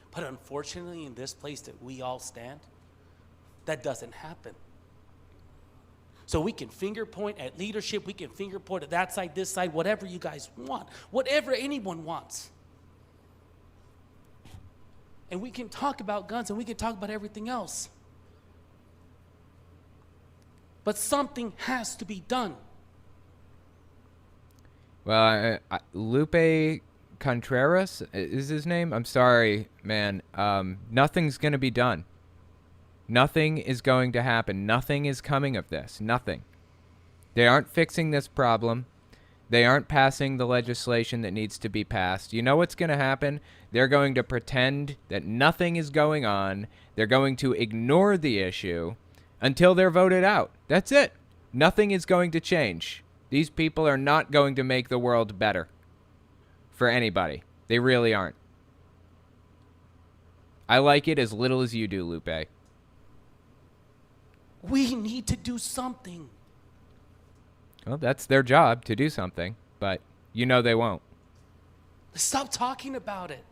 But unfortunately, in this place that we all stand, that doesn't happen. So we can finger point at leadership, we can finger point at that side, this side, whatever you guys want, whatever anyone wants. And we can talk about guns and we can talk about everything else. But something has to be done. Well, Lupe Contreras is his name? I'm sorry, man. Nothing's going to be done. Nothing is going to happen. Nothing is coming of this. Nothing. They aren't fixing this problem. They aren't passing the legislation that needs to be passed. You know what's going to happen? They're going to pretend that nothing is going on. They're going to ignore the issue until they're voted out. That's it. Nothing is going to change. These people are not going to make the world better for anybody. They really aren't. I like it as little as you do, Lupe. We need to do something. Well, that's their job to do something, but you know they won't. Stop talking about it.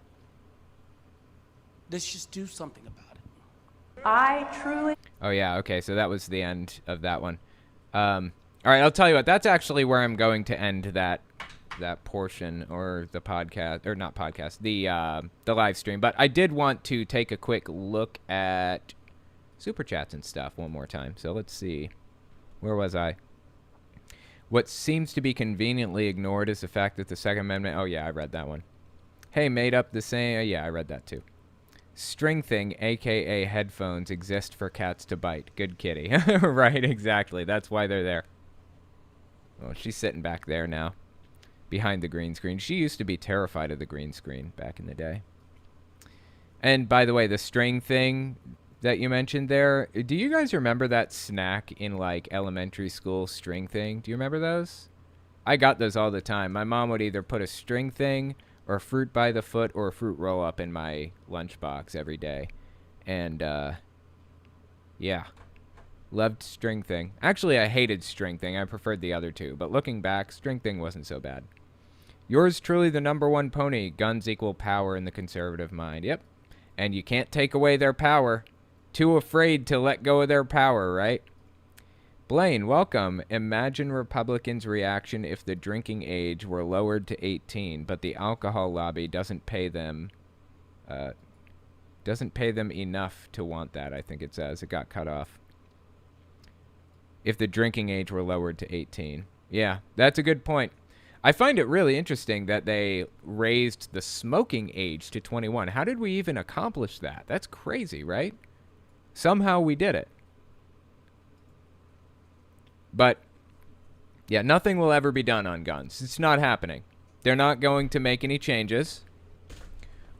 Let's just do something about it. I truly... Oh, yeah, okay, so that was the end of that one. All right, I'll tell you what, that's actually where I'm going to end that portion, or the podcast, or not podcast, the live stream. But I did want to take a quick look at Super Chats and stuff one more time. So let's see. Where was I? What seems to be conveniently ignored is the fact that the Second Amendment... Oh, yeah, I read that one. Hey, made up the same... yeah, I read that too. String thing, a.k.a. headphones, exist for cats to bite. Good kitty. Right, exactly. That's why they're there. Oh, she's sitting back there now, behind the green screen. She used to be terrified of the green screen back in the day. And by the way, the string thing that you mentioned there, do you guys remember that snack in, like, elementary school, string thing? Do you remember those? I got those all the time. My mom would either put a string thing or a fruit by the foot or a fruit roll-up in my lunchbox every day. And, yeah. Loved string thing. Actually, I hated string thing. I preferred the other two. But looking back, string thing wasn't so bad. Yours truly, the #1 pony. Guns equal power in the conservative mind. Yep. And you can't take away their power. Too afraid to let go of their power, right? Blaine, welcome. Imagine Republicans' reaction if the drinking age were lowered to 18, but the alcohol lobby doesn't pay them enough to want that, I think it says. It got cut off. If the drinking age were lowered to 18. Yeah, that's a good point. I find it really interesting that they raised the smoking age to 21. How did we even accomplish that? That's crazy, right? Somehow we did it. But, yeah, nothing will ever be done on guns. It's not happening. They're not going to make any changes.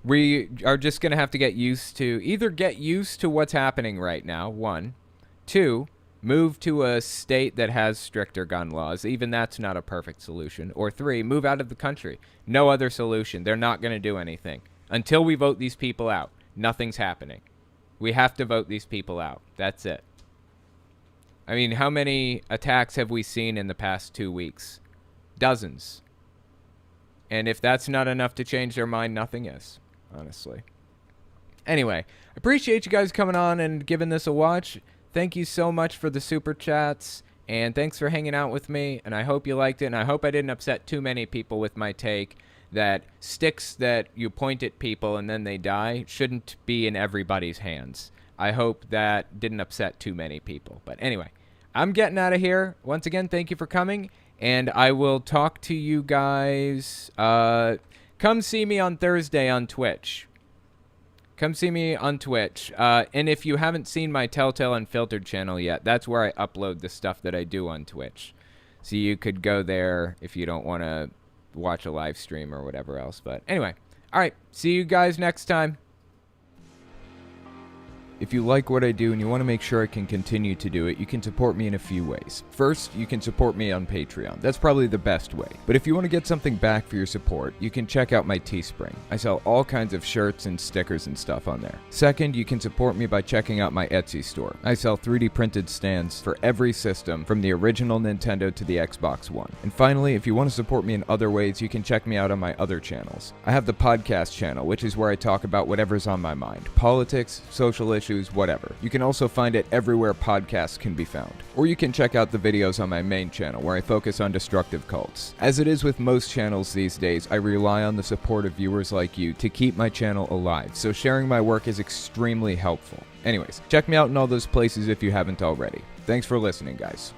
We are just going to have to get used to what's happening right now, 1. 2, move to a state that has stricter gun laws. Even that's not a perfect solution. Or 3, move out of the country. No other solution. They're not going to do anything. Until we vote these people out, nothing's happening. We have to vote these people out. That's it. I mean, how many attacks have we seen in the past 2 weeks? Dozens. And if that's not enough to change their mind, nothing is, honestly. Anyway, appreciate you guys coming on and giving this a watch. Thank you so much for the super chats, and thanks for hanging out with me, and I hope you liked it, and I hope I didn't upset too many people with my take that sticks that you point at people and then they die shouldn't be in everybody's hands. I hope that didn't upset too many people. But anyway, I'm getting out of here. Once again, thank you for coming, and I will talk to you guys. Come see me on Thursday on Twitch. Come see me on Twitch. And if you haven't seen my Telltale Unfiltered channel yet, that's where I upload the stuff that I do on Twitch. So you could go there if you don't want to watch a live stream or whatever else. But anyway, all right, see you guys next time. If you like what I do and you want to make sure I can continue to do it, you can support me in a few ways. First, you can support me on Patreon. That's probably the best way. But if you want to get something back for your support, you can check out my Teespring. I sell all kinds of shirts and stickers and stuff on there. Second, you can support me by checking out my Etsy store. I sell 3D printed stands for every system, from the original Nintendo to the Xbox One. And finally, if you want to support me in other ways, you can check me out on my other channels. I have the podcast channel, which is where I talk about whatever's on my mind. Politics, social issues, whatever. You can also find it everywhere podcasts can be found. Or you can check out the videos on my main channel where I focus on destructive cults. As it is with most channels these days, I rely on the support of viewers like you to keep my channel alive, so sharing my work is extremely helpful. Anyways, check me out in all those places if you haven't already. Thanks for listening, guys.